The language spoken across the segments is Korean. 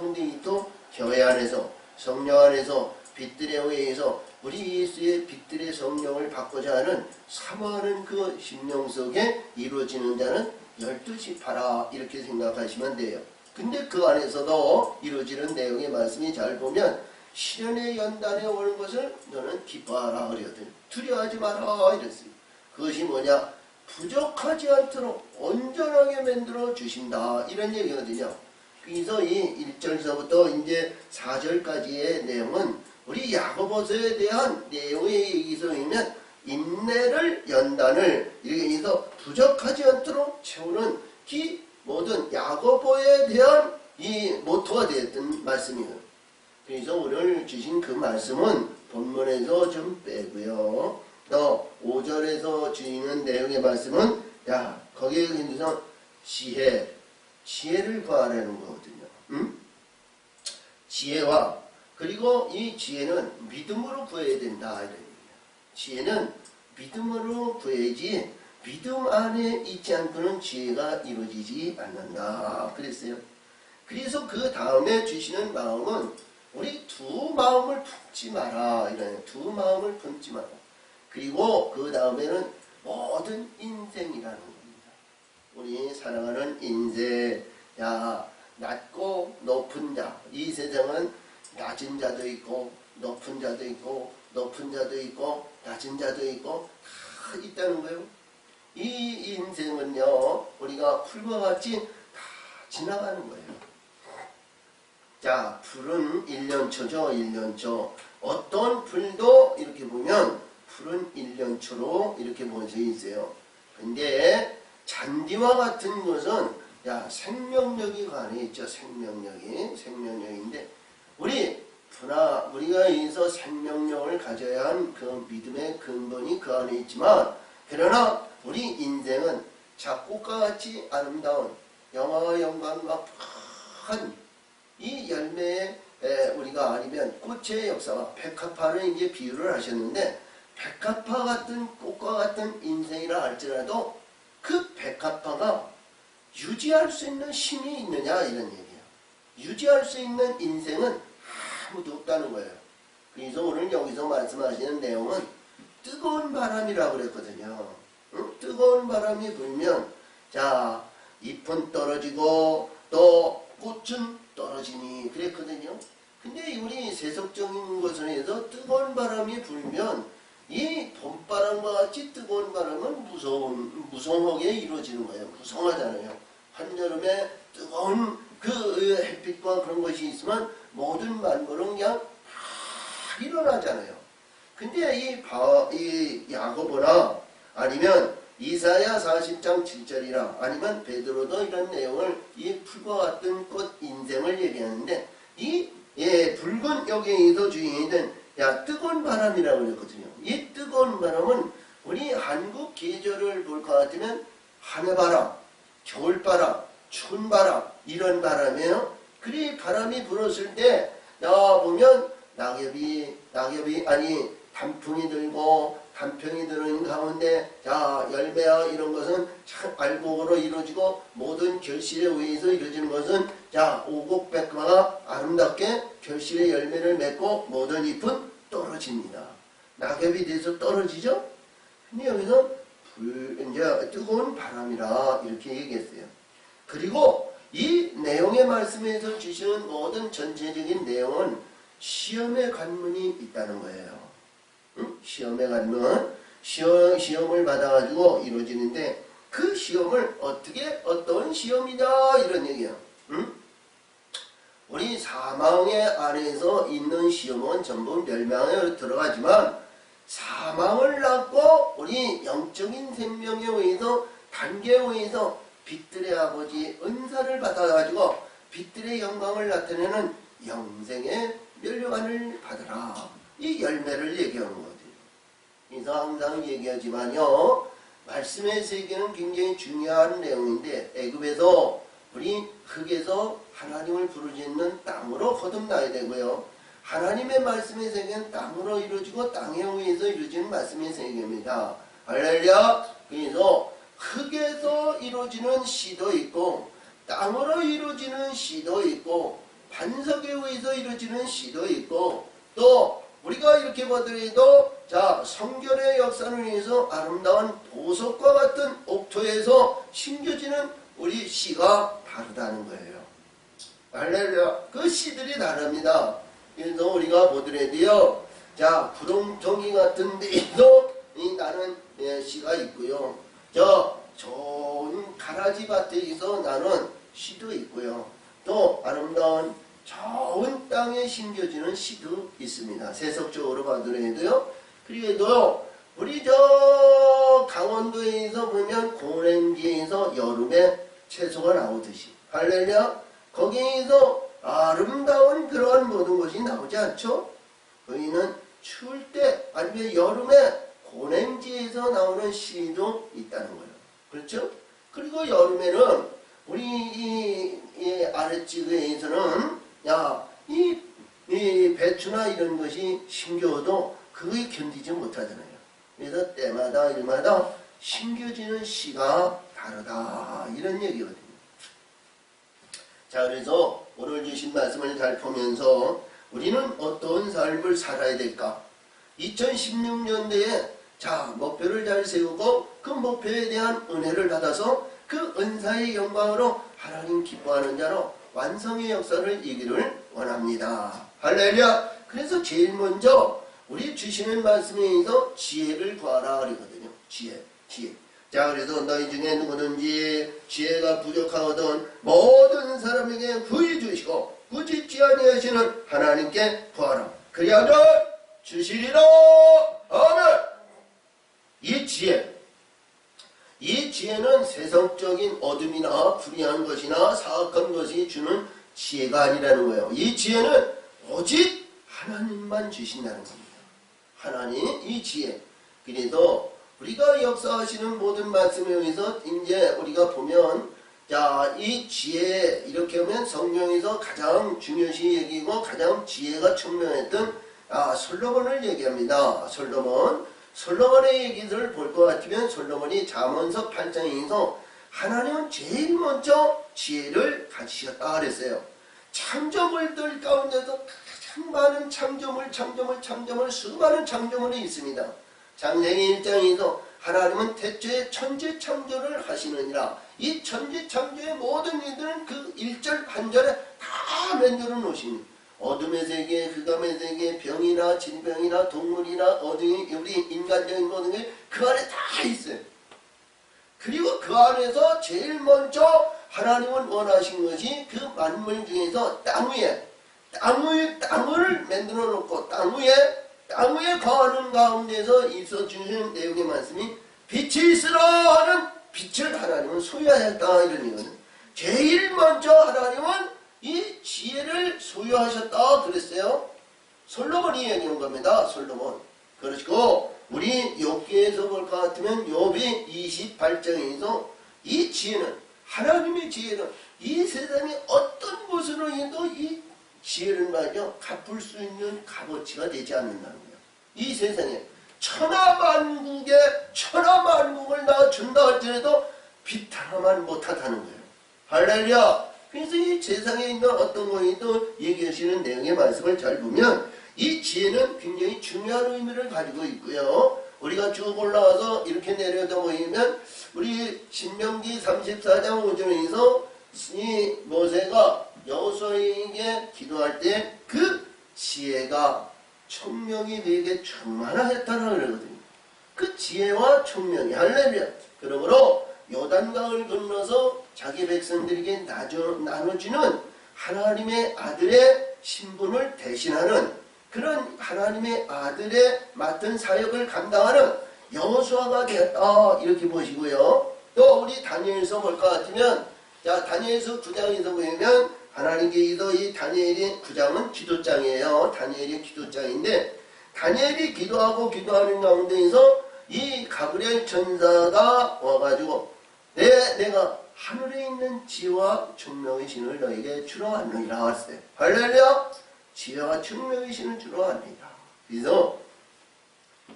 성도이도 교회 안에서 성령 안에서 빛들에 의해서 우리 예수의 빛들의 성령을 받고자 하는 사모하는 그 심령 속에 이루어지는 자는 12지파라 이렇게 생각하시면 돼요. 근데 그 안에서도 이루어지는 내용의 말씀이 잘 보면 시련의 연단에 오는 것을 너는 기뻐하라 그러거든. 두려워하지 마라 이랬어요. 그것이 뭐냐? 부족하지 않도록 온전하게 만들어 주신다 이런 얘기거든요. 그래서 이 1절서부터 이제 4절까지의 내용은 우리 야고보서에 대한 내용의 얘기서이면 인내를 연단을 이렇게 해서 부족하지 않도록 채우는 이 모든 야고보에 대한 이 모토가 되었던 말씀이에요. 그래서 오늘 주신 그 말씀은 본문에서 좀 빼고요. 또 5절에서 주시는 내용의 말씀은 거기에 대해서 지혜를 구하라는 거거든요. 지혜와 그리고 이 지혜는 믿음으로 구해야 된다 이런 얘기예요. 지혜는 믿음으로 구해야지 믿음 안에 있지 않고는 지혜가 이루어지지 않는다 그랬어요. 그래서 그 다음에 주시는 마음은 우리 두 마음을 품지 마라 이런 두 마음을 품지 마라. 그리고 그 다음에는 모든 인생이라는 겁니다. 우리 사랑하는 인생, 낮고 높은 자. 이 세상은 낮은 자도 있고 높은 자도 있고 높은 자도 있고 낮은 자도 있고 다 있다는 거예요. 이 인생은요 우리가 풀과 같이 다 지나가는 거예요. 자, 불은 1년초죠. 1년초. 어떤 불도 이렇게 보면 불은 1년초로 이렇게 보여져 있어요. 근데 잔디와 같은 것은 생명력이 관해 있죠. 생명력인데 우리가 여기서 생명력을 가져야 한 그 믿음의 근본이 그 안에 있지만 그러나 우리 인생은 작곡과 같이 아름다운 영화와 영광과 큰 이 열매에 우리가 아니면 꽃의 역사와 백합화를 이제 비유를 하셨는데 백합화 같은 꽃과 같은 인생이라 할지라도 그 백합화가 유지할 수 있는 힘이 있느냐 이런 얘기예요. 유지할 수 있는 인생은 아무도 없다는 거예요. 그래서 오늘 여기서 말씀하시는 내용은 뜨거운 바람이라고 그랬거든요. 뜨거운 바람이 불면 잎은 떨어지고 또 꽃은 떨어지니 그랬거든요. 근데 우리 세속적인 것에서 뜨거운 바람이 불면 이 봄바람과 같이 뜨거운 바람은 무성하게 이루어지는 거예요. 무성하잖아요. 한여름에 뜨거운 그 햇빛과 그런 것이 있으면 모든 만물은 그냥 다 일어나잖아요. 근데 이 야고보나 아니면 이사야 40장 7절이라 아니면 베드로도 이런 내용을 이 풀과 같은 꽃 인생을 얘기하는데 붉은 여기에서 주인이든 뜨거운 바람이라고 그랬거든요. 이 뜨거운 바람은 우리 한국 계절을 볼 것 같으면 하늘바람, 겨울바람, 추운바람 이런 바람이에요. 그리 바람이 불었을 때 보면 낙엽이 단풍이 들고 단풍이 드는 가운데 열매와 이런 것은 참 알곡으로 이루어지고 모든 결실에 의해서 이루어지는 것은 오곡백과가 아름답게 결실의 열매를 맺고 모든 잎은 떨어집니다. 낙엽이 돼서 떨어지죠? 근데 여기서 이제 뜨거운 바람이라 이렇게 얘기했어요. 그리고 이 내용의 말씀에서 주시는 모든 전체적인 내용은 시험의 관문이 있다는 거예요. 시험의 관문, 시험을 받아가지고 이루어지는데 그 시험을 어떤 시험이냐 이런 얘기야. 우리 사망의 안에서 있는 시험은 전부 멸망에 들어가지만 사망을 낳고 우리 영적인 생명에 의해서 단계에 의해서 빛들의 아버지 은사를 받아가지고 빛들의 영광을 나타내는 영생의 멸류관을 받으라. 이 열매를 얘기하는 거죠. 그래서 항상 얘기하지만요. 말씀의 세계는 굉장히 중요한 내용인데 애굽에서 우리 흙에서 하나님을 부르짖는 땅으로 거듭나야 되고요. 하나님의 말씀의 세계는 땅으로 이루어지고 땅에 의해서 이루어지는 말씀의 세계입니다. 할렐루야. 그래서 흙에서 이루어지는 시도 있고 땅으로 이루어지는 시도 있고 반석에 의해서 이루어지는 시도 있고, 또 우리가 이렇게 보더라도 자 성결의 역사를 위해서 아름다운 보석과 같은 옥토에서 심겨지는 우리 시가 다르다는 거예요. 할렐루야. 그 시들이 다릅니다. 그래서 우리가 보더라도요, 자 구름종이 같은 데에도 나는 시가 있고요, 저 좋은 가라지 밭에서 나는 시도 있고요, 또 아름다운 좋은 땅에 심겨지는 시도 있습니다. 세속적으로 봐더라도요. 그래도 우리 저 강원도에서 보면 고랭지에서 여름에 채소가 나오듯이, 할렐루야, 거기에서 아름다운 그러한 모든 것이 나오지 않죠? 거기는 추울 때 아니면 여름에 고랭지에서 나오는 시도 있다는 거예요. 그렇죠? 그리고 여름에는 우리 이 아랫지구에서는 이 배추나 이런 것이 심겨도 그게 견디지 못하잖아요. 그래서 때마다 일마다 심겨지는 시가 다르다, 이런 얘기거든요. 자, 그래서 오늘 주신 말씀을 잘 보면서 우리는 어떤 삶을 살아야 될까? 2016년도에 자 목표를 잘 세우고 그 목표에 대한 은혜를 받아서 그 은사의 영광으로 하나님 기뻐하는 자로 완성의 역사를 이기를 원합니다. 할렐루야. 그래서 제일 먼저 우리 주시는 말씀에 의해서 지혜를 구하라 그러거든요. 지혜. 자, 그래서 너희 중에 누구든지 지혜가 부족하거든 모든 사람에게 부여 주시고 꾸짖지 아니하시는 하나님께 구하라. 그리하면 주시리라. 아멘. 이 지혜는 세상적인 어둠이나 불의한 것이나 사악한 것이 주는 지혜가 아니라는 거예요. 이 지혜는 오직 하나님만 주신다는 겁니다. 하나님, 이 지혜. 그래도 우리가 역사하시는 모든 말씀에 의해서 이제 우리가 보면, 자, 이 지혜, 이렇게 하면 성경에서 가장 중요시 여기고 가장 지혜가 청명했던 솔로몬을 얘기합니다. 솔로몬의 얘기를 볼 것 같으면 솔로몬이 잠언서 8장에서 하나님은 제일 먼저 지혜를 가지셨다 그랬어요. 창조물들 가운데서 가장 많은 창조물 수많은 창조물이 있습니다. 창세기 1장에서 하나님은 태초에 천지 창조를 하시느니라. 이 천지 창조의 모든 이들은 그 1절 한절에 다 만들어 놓으십니다. 어둠의 세계, 흑암의 세계, 병이나 질병이나 동물이나 어둠이 우리 인간적인 모든 게 그 안에 다 있어요. 그리고 그 안에서 제일 먼저 하나님은 원하신 것이 그 만물 중에서 땅을 만들어 놓고 땅 위에 거하는 가운데서 있어주는 내용의 말씀이 빛이 있으라 하는 빛을 하나님은 소유하였다, 이런 얘기는 제일 먼저 하나님은 이 지혜를 소유하셨다 그랬어요. 솔로몬이 얘기한 겁니다. 솔로몬. 그렇고 우리 욥기에서 볼 것 같으면 욥이 28장에서 이 지혜는, 하나님의 지혜는 이 세상에 어떤 것으로 해도 이 지혜를 말이죠, 갚을 수 있는 값어치가 되지 않는다는 거예요. 이 세상에 천하만국을 나 준다 할지라도 빛 하나만 못하다는 거예요. 할렐루야. 그래서 이 세상에 있는 어떤 거에도 얘기하시는 내용의 말씀을 잘 보면 이 지혜는 굉장히 중요한 의미를 가지고 있고요. 우리가 쭉 올라와서 이렇게 내려다 보이면 우리 신명기 34장 5절에서 이 모세가 여호수아에게 기도할 때 그 지혜가 총명이 내게 충만하였다고 그러거든요. 그 지혜와 총명이, 할렐루야. 그러므로 요단강을 건너서 자기 백성들에게 나눠주는 하나님의 아들의 신분을 대신하는 그런 하나님의 아들의 맡은 사역을 감당하는 여호수아가 되었다, 이렇게 보시고요. 또 우리 다니엘서 볼 것 같으면, 자, 다니엘서 9장에서 보면 하나님께서 이 다니엘의 9장은 기도장이에요. 다니엘의 기도장인데, 다니엘이 기도하는 가운데에서 이 가브리엘 천사가 와가지고 내가 하늘에 있는 지혜와 총명의 신을 너에게 주러 왔느니라 했어요. 할렐루야. 지혜와 총명의 신을 주러 왔느니라. 그래서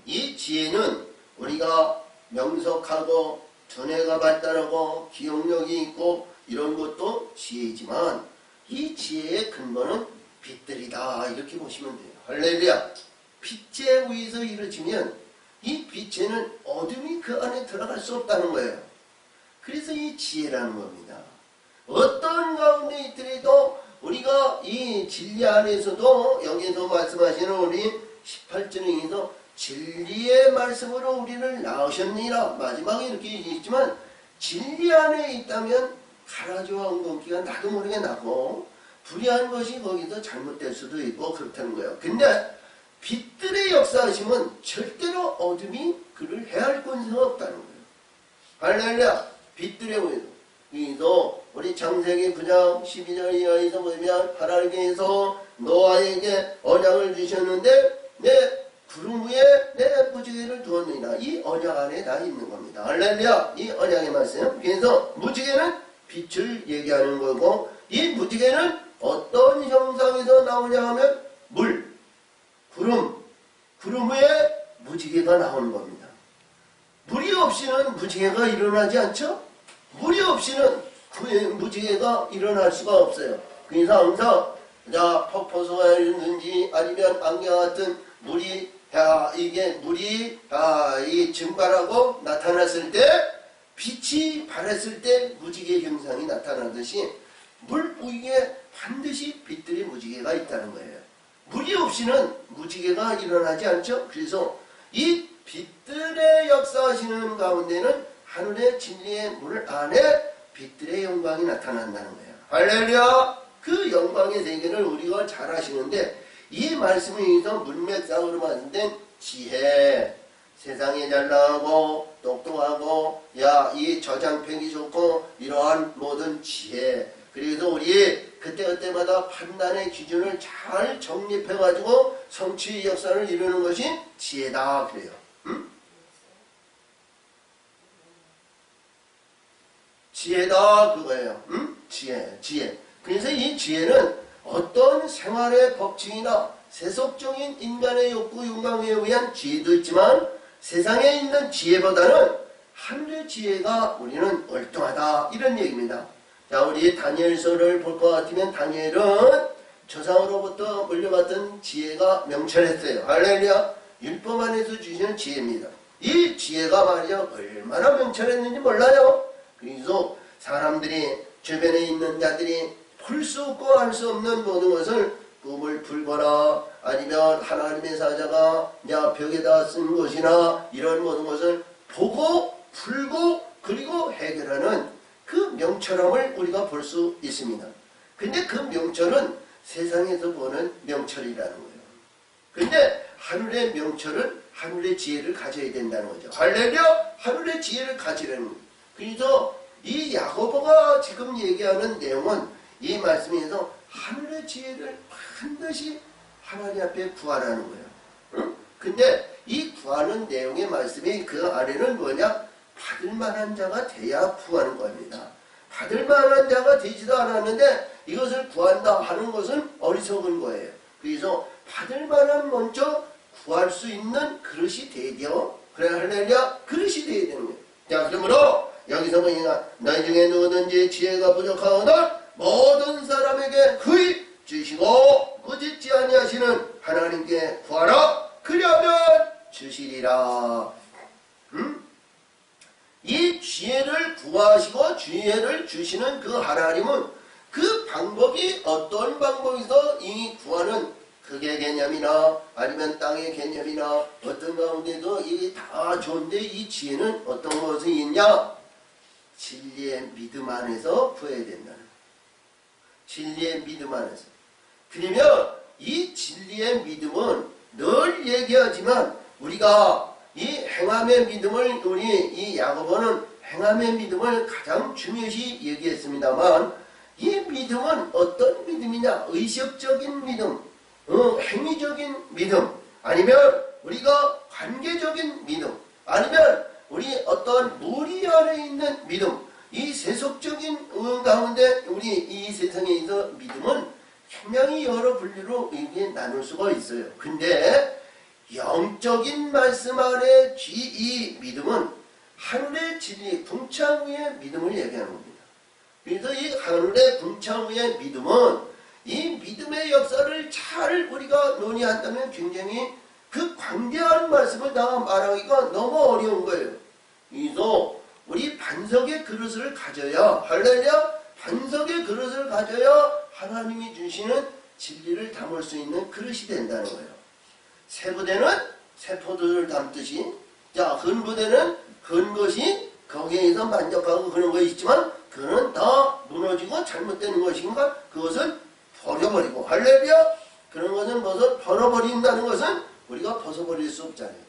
이 지혜는 우리가 명석하고 두뇌가 발달하고 기억력이 있고 이런 것도 지혜이지만, 이 지혜의 근본은 빛들이다. 이렇게 보시면 돼요. 할렐루야. 빛에 의해서 이루어지면 이 빛에는 어둠이 그 안에 들어갈 수 없다는 거예요. 그래서 이 지혜라는 겁니다. 어떤 가운데 있더라도 우리가 이 진리 안에서도 여기서 말씀하시는 우리 18절에서 진리의 말씀으로 우리를 낳으셨느니라. 마지막에 이렇게 얘기했지만 진리 안에 있다면 가라지와 엉겅퀴가 나도 모르게 나고 불의한 것이 거기서 잘못될 수도 있고 그렇다는 거예요. 근데 빛들의 역사하심은 절대로 어둠이 그를 해할 권세가 없다는 거예요. 할렐루야. 빛들의 의도 우리 창세기 9장 12절 이하에서 보면 하나님께서 노아에게 언약을 주셨는데 내 구름 위에 내 무지개를 두었느니라. 이 언약 안에 다 있는 겁니다. 할렐루야. 이 언약의 말씀. 그래서 무지개는 빛을 얘기하는 거고 이 무지개는 어떤 형상에서 나오냐 하면 물, 구름 위에 무지개가 나오는 겁니다. 물이 없이는 무지개가 일어나지 않죠? 물이 없이는 그 무지개가 일어날 수가 없어요. 그래서 항상 폭포수가 있는지 아니면 안개 같은 물이 이게 물이 이 증발하고 나타났을 때 빛이 발했을 때 무지개 형상이 나타나듯이 물 위에 반드시 빛들의 무지개가 있다는 거예요. 물이 없이는 무지개가 일어나지 않죠. 그래서 이 빛들의 역사하시는 가운데는 하늘의 진리의 물 안에 빛들의 영광이 나타난다는 거예요. 할렐루야. 그 영광의 세계를 우리가 잘 아시는데 이 말씀에 의해서 문맥상으로 만든 지혜, 세상에 잘 나가고 똑똑하고 이 저장팩이 좋고 이러한 모든 지혜, 그래서 우리 그때그때마다 판단의 기준을 잘 정립해가지고 성취의 역사를 이루는 것이 지혜다 그래요. 지혜다 그거예요. 지혜. 그래서 이 지혜는 어떤 생활의 법칙이나 세속적인 인간의 욕구, 욕망에 의한 지혜도 있지만 세상에 있는 지혜보다는 하늘의 지혜가 우리는 월등하다 이런 얘기입니다. 자, 우리 다니엘서를 볼 것 같으면 다니엘은 조상으로부터 물려받은 지혜가 명철했어요. 할렐루야. 율법 안에서 주시는 지혜입니다. 이 지혜가 말이야 얼마나 명철했는지 몰라요. 그래서 사람들이 주변에 있는 자들이 풀 수 없고 할 수 없는 모든 것을 꿈을 풀거나 아니면 하나님의 사자가 벽에다 쓴 것이나 이런 모든 것을 보고 풀고 그리고 해결하는 그 명철함을 우리가 볼 수 있습니다. 근데 그 명철은 세상에서 보는 명철이라는 거예요. 근데 하늘의 명철은 하늘의 지혜를 가져야 된다는 거죠. 할렐루야. 하늘의 지혜를 가지라는 거예요. 그래서 이 야고보가 지금 얘기하는 내용은 이 말씀에서 하늘의 지혜를 반드시 하나님 앞에 구하라는 거예요. 응? 근데 이 구하는 내용의 말씀이 그 안에는 뭐냐? 받을 만한 자가 돼야 구하는 겁니다. 받을 만한 자가 되지도 않았는데 이것을 구한다 하는 것은 어리석은 거예요. 그래서 받을 만한 먼저 구할 수 있는 그릇이 되죠. 그래 할렐루야. 그릇이 돼야 되는 거예요. 자, 그러므로 여기서 보니까 너희 중에 누구든지 지혜가 부족하거나 모든 사람에게 그의 주시고 꾸짖지 아니하시는 하나님께 구하라. 그리하면 주시리라. 이 지혜를 구하시고 지혜를 주시는 그 하나님은 그 방법이 어떤 방법에서 이 구하는 극의 개념이나 아니면 땅의 개념이나 어떤 가운데도 이게 다 좋은데 이 지혜는 어떤 것이 있냐? 진리의 믿음 안에서 구해야 된다는 거예요. 진리의 믿음 안에서. 그러면 이 진리의 믿음은 늘 얘기하지만 우리가 이 행함의 믿음을 우리 이 야고보는 행함의 믿음을 가장 중요시 얘기했습니다만 이 믿음은 어떤 믿음이냐? 의식적인 믿음, 행위적인 믿음, 아니면 우리가 관계적인 믿음, 아니면 우리 어떤 무리 안에 있는 믿음, 이 세속적인 가운데 우리 이 세상에 있는 믿음은 분명히 여러 분류로 이게 나눌 수가 있어요. 근데 영적인 말씀 안에 이 믿음은 하늘의 진리, 궁창 위의 믿음을 얘기하는 겁니다. 그래서 이 하늘의 궁창의 믿음은 이 믿음의 역사를 잘 우리가 논의한다면 굉장히 그 광대한 말씀을 다 말하기가 너무 어려운 거예요. 그래서 우리 반석의 그릇을 가져야, 할렐루야, 반석의 그릇을 가져야 하나님이 주시는 진리를 담을 수 있는 그릇이 된다는 거예요. 새 부대는 새 포도를 담듯이, 자, 큰 부대는 큰 것이 거기에서 만족하고 그런 것이 있지만 그는 다 무너지고 잘못되는 것인가? 그것을 버려버리고, 할렐루야, 그런 것은 무엇을 버려버린다는 것은 우리가 벗어버릴 수 없잖아요.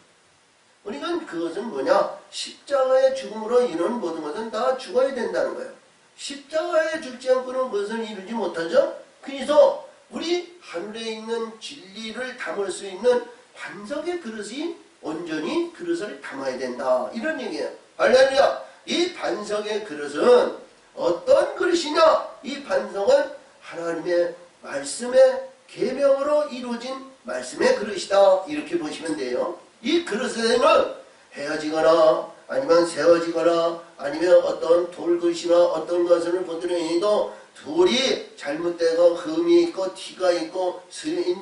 우리가 그것은 뭐냐? 십자가의 죽음으로 이루는 모든 것은 다 죽어야 된다는 거예요. 십자가에 죽지 않고는 그것을 이루지 못하죠. 그래서 우리 하늘에 있는 진리를 담을 수 있는 반석의 그릇이 온전히 그릇을 담아야 된다, 이런 얘기예요. 할렐루야. 이 반석의 그릇은 어떤 그릇이냐? 이 반석은 하나님의 말씀의 계명으로 이루어진 말씀의 그릇이다, 이렇게 보시면 돼요. 이 그릇에는 헤어지거나 아니면 세워지거나 아니면 어떤 돌그릇이나 어떤 것을 보더라도 돌이 잘못되고 흠이 있고 티가 있고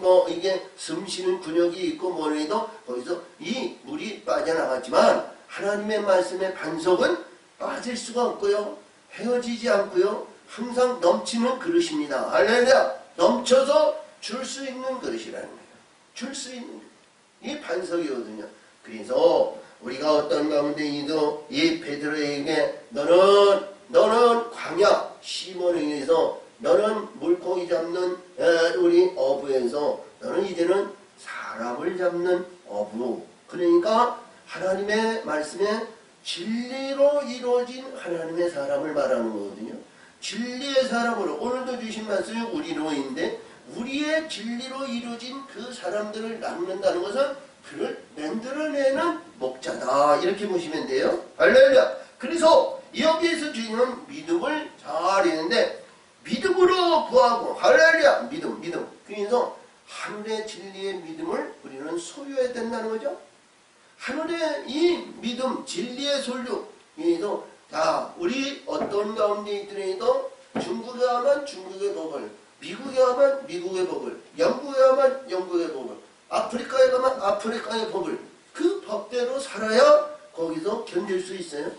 뭐 이게 숨쉬는 근육이 있고 뭐래도 거기서 이 물이 빠져나갔지만 하나님의 말씀의 반석은 빠질 수가 없고요, 헤어지지 않고요, 항상 넘치는 그릇입니다. 할렐루야. 넘쳐서 줄 수 있는 그릇이라는 거예요. 줄 수 있는 이 반석이거든요. 그래서 우리가 어떤 가운데에도 이 베드로에게 너는 광야 시몬에 의해서, 너는 물고기 잡는 우리 어부에서 너는 이제는 사람을 잡는 어부, 그러니까 하나님의 말씀에 진리로 이루어진 하나님의 사람을 말하는 거거든요. 진리의 사람으로, 오늘도 주신 말씀이 우리로인데 우리의 진리로 이루어진 그 사람들을 낳는다는 것은 그를 만들어내는 목자다, 이렇게 보시면 돼요. 할렐루야. 그래서 여기에서 주님은 믿음을 잘 했는데 믿음으로 구하고, 할렐루야, 믿음. 그래서 하늘의 진리의 믿음을 우리는 소유해야 된다는 거죠. 하늘의 이 믿음, 진리의 소유. 그래서 자, 우리 어떤 가운데 있더라도 중국에 하면 중국의 법을, 미국에 하면 미국의 법을, 영국에 하면 영국의 법을, 아프리카에 가면 아프리카의 법을, 그 법대로 살아야 거기서 견딜 수 있어요.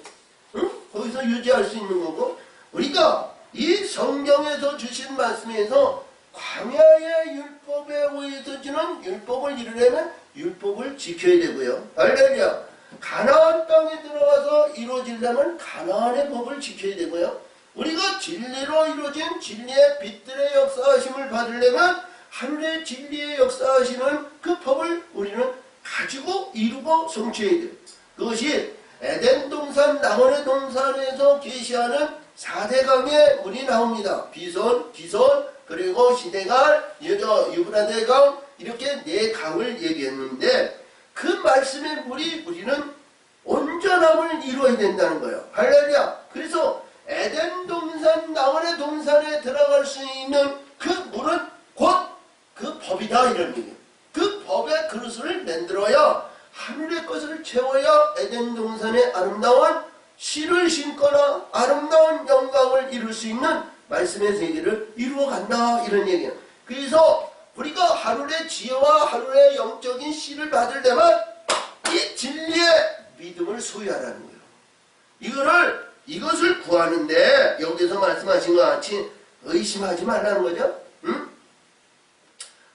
응? 거기서 유지할 수 있는 거고, 우리가 이 성경에서 주신 말씀에서 광야의 율법에 의해서 주는 율법을 이루려면 율법을 지켜야 되고요. 할렐루야. 가나안 땅에 들어가서 이루어지려면 가나안의 법을 지켜야 되고요. 우리가 진리로 이루어진 진리의 빛들의 역사하심을 받으려면 하늘의 진리의 역사하시는 그 법을 우리는 가지고 이루고 성취해야 돼요. 그것이 에덴 동산, 나홀의 동산에서 계시하는 4대 강의 물이 나옵니다. 비손, 기손, 그리고 시내갈, 유브라데 강, 이렇게 4강을 얘기했는데 그 말씀의 물이 우리는 온전함을 이루어야 된다는 거예요. 할렐루야. 그래서 에덴 동산, 나홀의 동산에 들어갈 수 있는 그 물은 곧 그 법이다, 이런 얘기예요. 그 법의 그릇을 만들어야, 하늘의 것을 채워야 에덴 동산의 아름다운 씨를 심거나 아름다운 영광을 이룰 수 있는 말씀의 세계를 이루어간다, 이런 얘기예요. 그래서 우리가 하늘의 지혜와 하늘의 영적인 씨를 받으려면 이 진리의 믿음을 소유하라는 거예요. 이것을 구하는데 여기서 말씀하신 것 같이 의심하지 말라는 거죠. 응?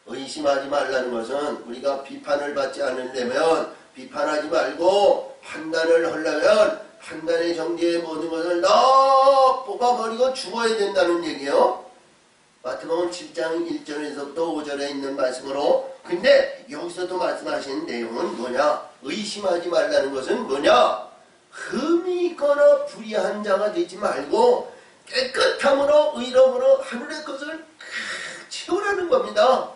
의심하지 말라는 것은 우리가 비판을 받지 않으려면 비판하지 말고 판단을 하려면 판단의 정지의 모든 것을 다 뽑아버리고 죽어야 된다는 얘기예요. 마태복음 7장 1절에서부터 5절에 있는 말씀으로. 근데 여기서도 말씀하시는 내용은 뭐냐? 의심하지 말라는 것은 뭐냐? 흠이 있거나 불의한 자가 되지 말고 깨끗함으로 의로움으로 하늘의 것을 채우라는 겁니다.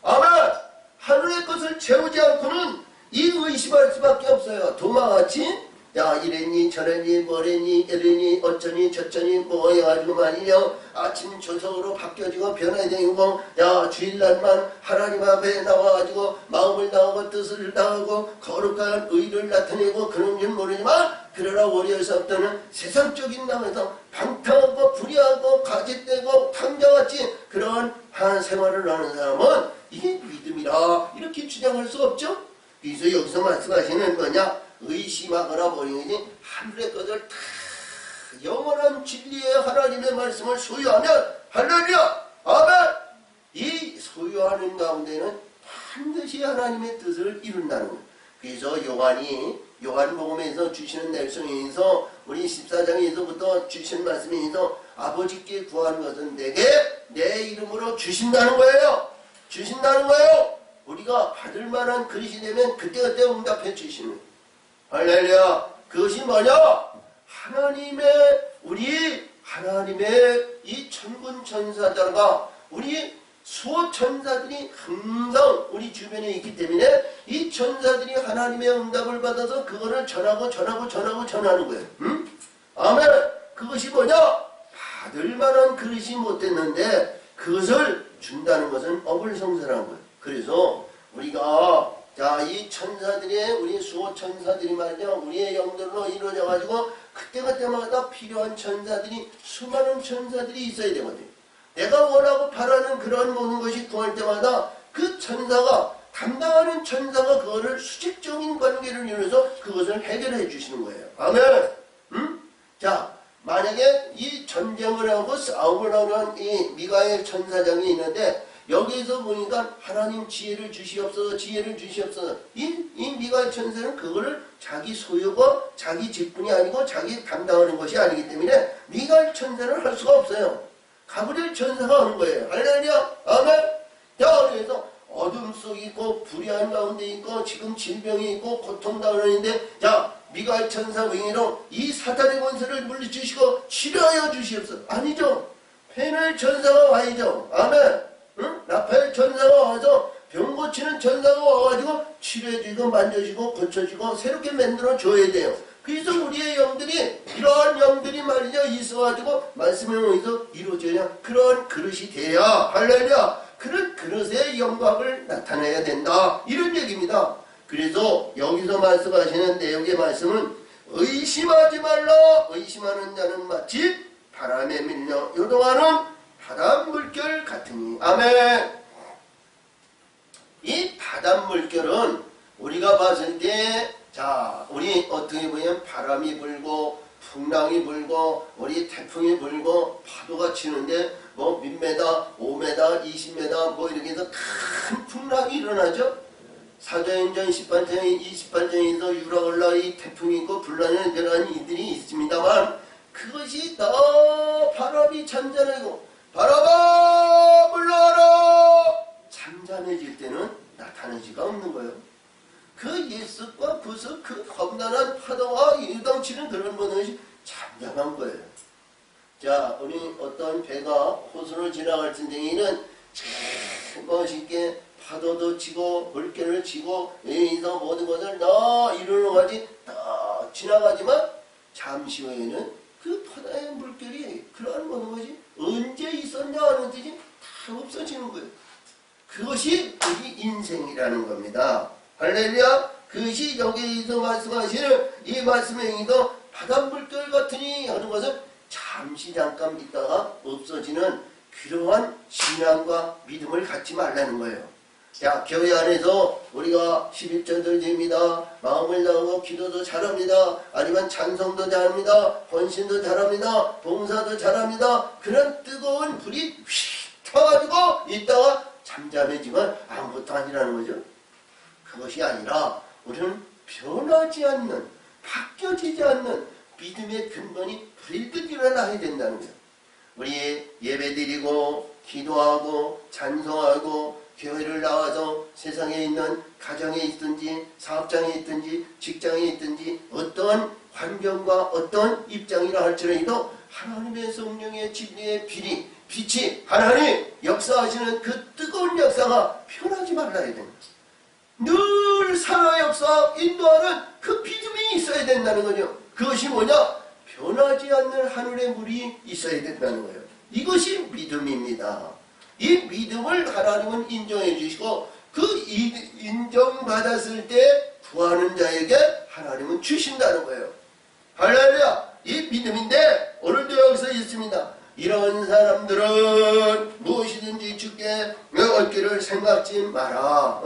아멘. 하늘의 것을 채우지 않고는 이 의심할 수밖에 없어요. 도마같이 야 이랬니 저랬니 뭐랬니 이랬니 어쩌니 저쩌니 뭐 해가지고 말이냐 아침 조석으로 바뀌어지고 변화되고 야 주일날만 하나님 앞에 나와가지고 마음을 나오고 뜻을 나오고 거룩한 의를 나타내고 그런 줄 모르지만 그러나 월요일 서부터는 세상적인 나라에서 방탕하고 불의하고 가짓되고 탕자같이 그런 한 생활을 하는 사람은 이게 믿음이라 이렇게 주장할 수 없죠. 그래서 여기서 말씀하시는 뭐냐? 의심하거나 버리니 하늘의 것을 다 영원한 진리의 하나님의 말씀을 소유하면 할렐루야 아멘. 이 소유하는 가운데는 반드시 하나님의 뜻을 이룬다는 거예요. 그래서 요한복음에서 주시는 내용에서 우리 14장에서부터 주신 말씀에서 아버지께 구하는 것은 내게 내 이름으로 주신다는 거예요. 주신다는 거예요. 우리가 받을 만한 그릇이 되면 그때그때 응답해 주시는 거예요. 할렐루야. 그것이 뭐냐? 하나님의 이 천군 천사들과 우리 수호 천사들이 항상 우리 주변에 있기 때문에 이 천사들이 하나님의 응답을 받아서 그거를 전하는 거예요. 응? 아멘. 그것이 뭐냐? 받을 만한 그릇이 못됐는데 그것을 준다는 것은 어불성설한 거예요. 그래서 우리가 이 천사들의 우리 수호 천사들이 말이죠. 우리의 영들로 이루어져 가지고 그때마다 필요한 천사들이 수많은 천사들이 있어야 되거든요. 내가 원하고 바라는 그런 모든 것이 구할 때마다 그 천사가 담당하는 천사가 그거를 수직적인 관계를 이루어서 그것을 해결해 주시는 거예요. 아멘. 응? 자, 만약에 이 전쟁을 하고 싸움을 하는 이 미가엘 천사장이 있는데 여기에서 보니까 하나님 지혜를 주시옵소서. 이 미가엘 천사는 그거를 자기 소유고 자기 직분이 아니고 자기 감당하는 것이 아니기 때문에 미가엘 천사는 할 수가 없어요. 가브리엘 천사가 하는 거예요. 할렐루야 아멘. 자, 그래서 어둠 속에 있고 불의한 가운데 있고 지금 질병이 있고 고통당하는데 자, 미가엘 천사 외로 이 사탄의 권세를 물리치시고 치료하여 주시옵소서. 아니죠. 페누엘 천사가 와야죠. 아멘. 응? 라파엘 천사가 와서 병 고치는 천사가 와가지고 치료해주고 만져주고 고쳐주고 새롭게 만들어줘야 돼요. 그래서 우리의 영들이 이러한 영들이 말이죠 있어가지고 말씀에 의해서 이루어져야 그런 그릇이 돼야 할렐루야 그런 그릇의 영광을 나타내야 된다 이런 얘기입니다. 그래서 여기서 말씀하시는 내용의 말씀은 의심하지 말라. 의심하는 자는 마치 바람에 밀려 요동하는 바닷물결 같으니. 아멘. 이 바닷물결은 우리가 봤을 때 자, 우리 어떻게 보면 바람이 불고 풍랑이 불고 우리 태풍이 불고 파도가 치는데 뭐 몇 메다, 5m, 20m 뭐 이렇게 해서 큰 풍랑이 일어나죠. 사도행전 18장, 28장에서 유라올라 이 태풍이 있고 불나는 그런 이들이 있습니다만 그것이 다 바람이 잔잔하고 바람아 물러가라 잠잠해질 때는 나타나지가 없는 거예요. 그 예습과 부습 그 험난한 파도와 유동치는 그런 것이 잠잠한 거예요. 자, 우리 어떤 배가 호수를 지나갈 텐데에는 참 멋있게 파도도 치고 물결을 치고 여기서 모든 것을 다 이루어가지 다 지나가지만 잠시 후에는 그 바다의 물결이 그러한 모든 것이 언제 있었냐 하는 뜻이 다 없어지는 거예요. 그것이 우리 인생이라는 겁니다. 할렐루야. 그것이 여기서 말씀하시는 이 말씀에 의해서 바닷물결 같으니 하는 것은 잠시 잠깐 있다가 없어지는 그러한 신앙과 믿음을 갖지 말라는 거예요. 자, 교회 안에서 우리가 11절들 드립니다. 마음을 다하고 기도도 잘합니다. 아니면 찬송도 잘합니다. 헌신도 잘합니다. 봉사도 잘합니다. 그런 뜨거운 불이 휙 터가지고 있다가 잠잠해지면 아무것도 아니라는 거죠. 그것이 아니라 우리는 변하지 않는 바뀌어지지 않는 믿음의 근본이 불일듯 일어나야 된다는 거예요. 우리 예배드리고 기도하고 찬송하고 교회를 나와서 세상에 있는 가정에 있든지 사업장에 있든지 직장에 있든지 어떤 환경과 어떤 입장이라 할지라도 하나님의 성령의 진리의 빛이 하나님 역사하시는 그 뜨거운 역사가 변하지 말아야 됩니다. 늘 살아 역사 인도하는 그 믿음이 있어야 된다는 거죠. 그것이 뭐냐? 변하지 않는 하늘의 물이 있어야 된다는 거예요. 이것이 믿음입니다. 이 믿음을 하나님은 인정해 주시고 그 인정받았을 때 구하는 자에게 하나님은 주신다는 거예요. 할렐루야. 이 믿음인데 오늘도 여기서 있습니다. 이런 사람들은 무엇이든지 주께 얻기를 생각지 마라.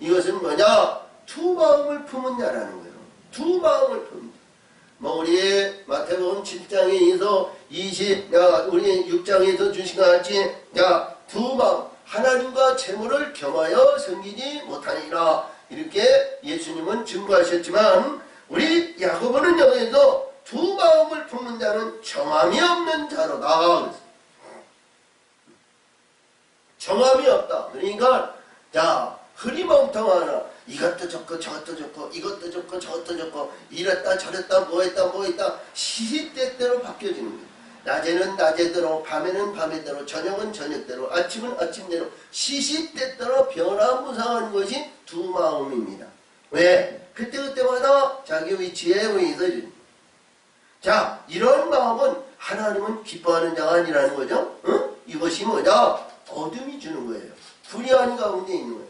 이것은 뭐냐? 두 마음을 품은 자라는 거예요. 두 마음을 품은 자. 우리 마태복음 7장에서 우리 6장에서 주신 것 같이 두 마음 하나님과 재물을 겸하여 섬기지 못하니라. 이렇게 예수님은 증거하셨지만 우리 야고보는 여기에서 두 마음을 품는 자는 정함이 없는 자로다. 정함이 없다. 그러니까 흐리멍텅하나 이것도 좋고 저것도 좋고 이것도 좋고 저것도 좋고 이랬다 저랬다 뭐했다 시시때때로 바뀌어지는 거예요. 낮에는 낮에대로 밤에는 밤에대로 저녁은 저녁대로 아침은 아침대로 시시때때로 변화무쌍한 것이 두 마음입니다. 왜? 그때그때마다 자기 위치에 의해서 이런 마음은 하나님은 기뻐하는 자가 아니라는 거죠. 이것이 뭐냐? 어둠이 주는 거예요. 불의한 가운데 있는 거예요.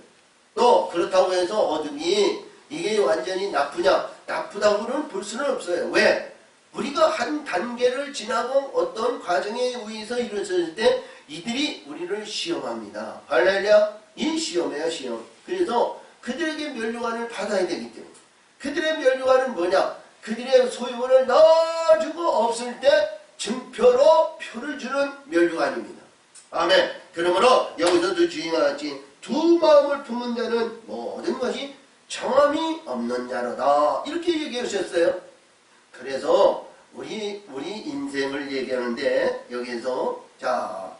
또 그렇다고 해서 어둠이 이게 완전히 나쁘냐? 나쁘다고는 볼 수는 없어요. 왜? 우리가 한 단계를 지나고 어떤 과정에 의해서 이루어질 때 이들이 우리를 시험합니다. 할렐루야. 이 시험이에요. 시험. 그래서 그들에게 면류관을 받아야 되기 때문에 그들의 면류관은 뭐냐? 그들의 소유물을 넣어주고 없을 때 증표로 표를 주는 면류관입니다. 아멘. 그러므로 여기서도 주인과 같이 두 마음을 품은 자는 모든 것이 정함이 없는 자로다. 이렇게 얘기하셨어요. 그래서 우리 인생을 얘기하는데 여기서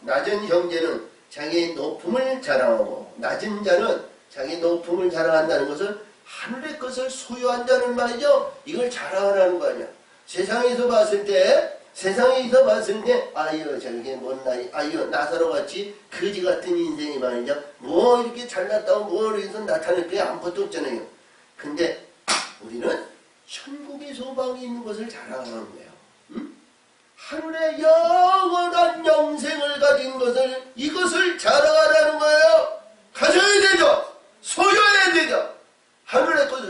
낮은 형제는 자기 높음을 자랑하고 낮은 자는 자기 높음을 자랑한다는 것은 하늘의 것을 소유한 자는 말이죠. 이걸 자랑하라는 거 아니야. 세상에서 봤을 때 아유 저렇게 못나이 아유 나사로 같이 거지 같은 인생이 말이죠. 뭐 이렇게 잘났다고 뭘 해서 나타낼 게 아무것도 없잖아요. 근데 우리는 천국의 소망이 있는 것을 자랑하는 거예요. 하늘의 영원한 영생을 가진 것을 이것을 자랑하라는 거예요. 가져야 되죠. 소유해야 되죠. 하늘의 것을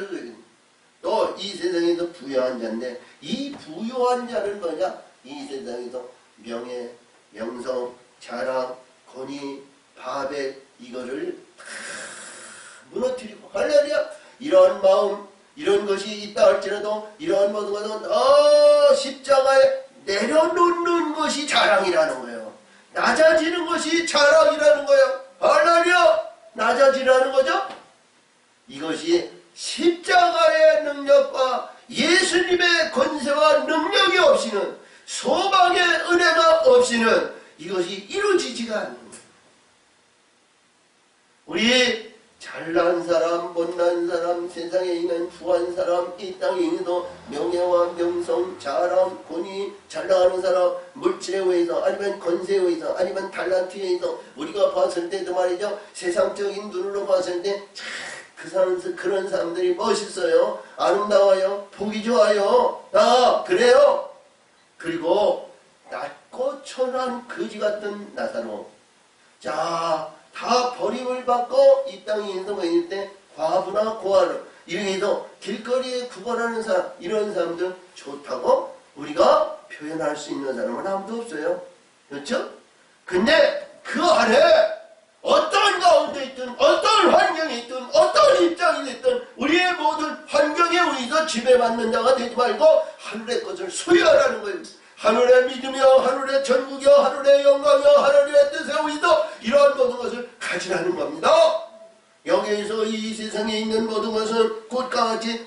또 이 세상에서 부유한 자인데 이 부유한 자는 뭐냐? 이 세상에서 명예, 명성, 자랑, 권위, 바벨 이거를 다 무너뜨리고 할렐루야. 이런 마음 이런 것이 있다 할지라도 이런 모든 것은 십자가에 내려놓는 것이 자랑이라는 거예요. 낮아지는 것이 자랑이라는 거예요. 할렐루야. 낮아지라는 거죠. 이것이 십자가의 능력과 예수님의 권세와 능력이 없이는 소망의 은혜가 없이는 이것이 이루어지지가 않는 거예요. 우리 잘난 사람, 못난 사람, 세상에 있는 부한 사람, 이 땅에 있는 명예와 명성, 자랑, 권위, 잘 나가는 사람, 물질에 의해서 아니면 권세에 의해서 아니면 달란트에 의해서 우리가 봤을 때도 말이죠. 세상적인 눈으로 봤을 때 그런 사람들이 멋있어요. 아름다워요. 보기 좋아요. 그래요. 그리고 낮고 천한 거지 같은 나사로 다 버림을 받고 이 땅에 있을 때 과부나 고아를 이렇게 해서 길거리에 구걸하는 사람 이런 사람들 좋다고 우리가 표현할 수 있는 사람은 아무도 없어요. 그렇죠? 근데 그 안에 어떤 가운데 있든 어떤 환경에 있든 어떤 입장이 됐든 우리의 모든 환경에 의해서 지배받는 자가 되지 말고 하늘의 것을 소유하라는 거예요. 하늘의 믿음이여 하늘의 전국이여 하늘의 영광이여 하늘의 뜻에 의해서 이러한 모든 것을 가지라는 겁니다. 여기에서 이 세상에 있는 모든 것은 꽃과 같이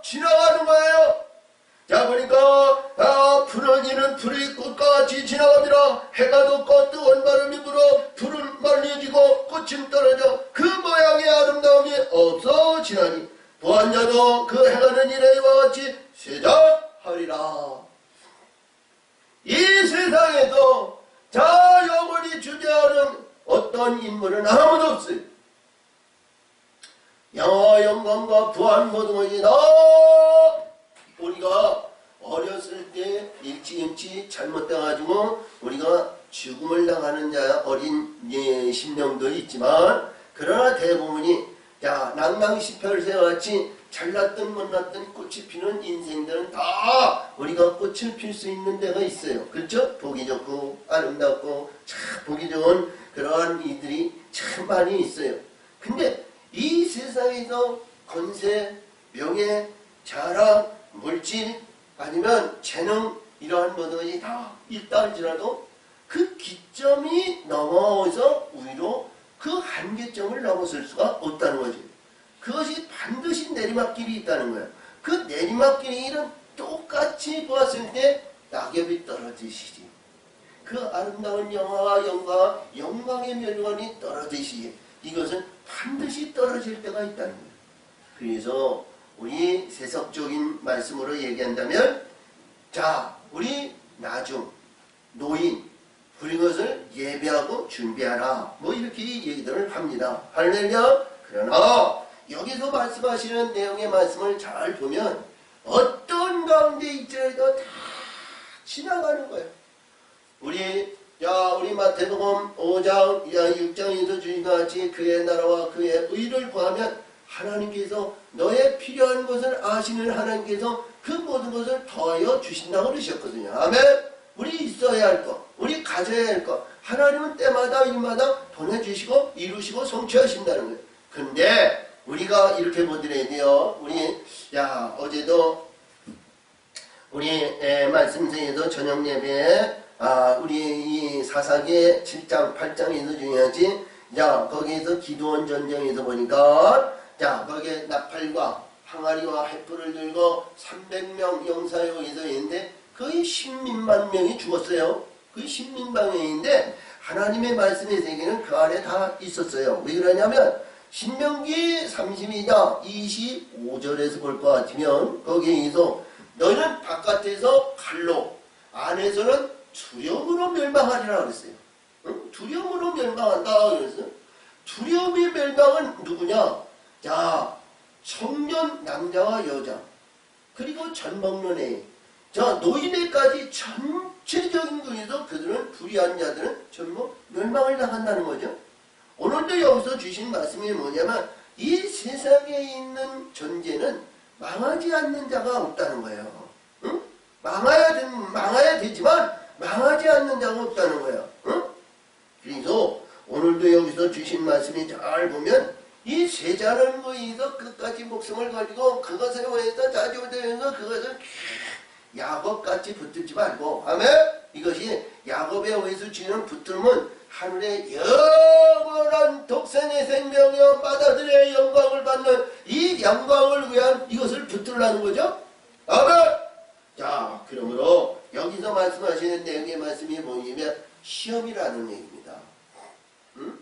지나가는 거예요. 보니까 푸르지는 풀이 꽃과 같이 지나갑니다. 해가 돋고 뜨거운 바람이 불어 풀은 말려지고 꽃은 떨어져 그 모양의 아름다움이 없어지나니 부한 자도 그 해가는 이래와 같이 쇠작하리라. 이 세상에도 영원히 주재하는 어떤 인물은 아무도 없어요. 영화 영광과 부한 모든 것이 우리가 어렸을 때 일찌감치 잘못돼가지고 우리가 죽음을 당하는 어린 심령도 있지만 그러나 대부분이 자, 낭낭시펼새같이 잘났든 못났든 꽃이 피는 인생들은 다 우리가 꽃을 필 수 있는 데가 있어요. 그렇죠? 보기 좋고 아름답고 참 보기 좋은 그러한 이들이 참 많이 있어요. 근데 이 세상에서 권세, 명예, 자랑, 물질 아니면 재능 이러한 모든 것이 다 있다 할지라도 그 기점이 넘어서 위로 그 한계점을 넘어설 수가 없다는 거지. 그것이 반드시 내리막길이 있다는 거야. 그 내리막길은 똑같이 보았을 때 낙엽이 떨어지시지. 그 아름다운 영화와 영광의 멸관이 떨어지시지. 이것은 반드시 떨어질 때가 있다는 거야. 그래서 우리 세속적인 말씀으로 얘기한다면 자, 우리 나중, 노인 우리 것을 예배하고 준비하라. 뭐 이렇게 얘기들을 합니다. 할렐루야. 그러나 여기서 말씀하시는 내용의 말씀을 잘 보면 어떤 가운데 있더라도 다 지나가는 거예요. 우리 마태복음 5장, 6장에서 주님과 같이 그의 나라와 그의 의를 구하면 하나님께서 너의 필요한 것을 아시는 하나님께서 그 모든 것을 더하여 주신다고 그러셨거든요. 아멘. 우리 있어야 할 것, 우리 가져야 할 것, 하나님은 때마다 일마다 보내주시고 이루시고 성취하신다는 거예요. 근데 우리가 이렇게 보더라야 돼요. 어제도 우리 말씀중에서 저녁 예배에 우리 이 사사기 7장 8장에서 중요하지. 자, 거기에서 기드온 전쟁에서 보니까 자, 거기에 나팔과 항아리와 횃불을 들고 300명 용사에 의해서 있는데 거의 10만 명이 죽었어요. 거의 10만 명인데 하나님의 말씀의 세계는 그 안에 다 있었어요. 왜 그러냐면 신명기 32장 25절에서 볼 것 같으면 거기에서 너희는 바깥에서 칼로 안에서는 두려움으로 멸망하리라 그랬어요. 응? 두려움으로 멸망한다 그랬어요. 두려움의 멸망은 누구냐? 자, 청년 남자와 여자 그리고 젖 먹는 애, 자 노인애까지 전체적인 거에서 그들은 불의한 자들은 전부 멸망을 당한다는 거죠. 오늘도 여기서 주신 말씀이 뭐냐면 이 세상에 있는 존재는 망하지 않는 자가 없다는 거예요. 응? 망해야 되지만 망하지 않는 자가 없다는 거예요. 응? 그래서 오늘도 여기서 주신 말씀이 잘 보면 이 세자라는 거에서 끝까지 목숨을 가지고 그것을 위해서 자주되면서 그것을 야곱같이 붙들지 말고 아멘. 이것이 야곱에 의해서 주는 붙들면 하늘의 영원한 독생의 생명이여 마다들의 영광을 받는 이 영광을 위한 이것을 붙들라는 거죠. 아멘. 자, 그러므로 여기서 말씀하시는 내용의 말씀이 뭐냐면 시험이라는 얘기입니다. 응?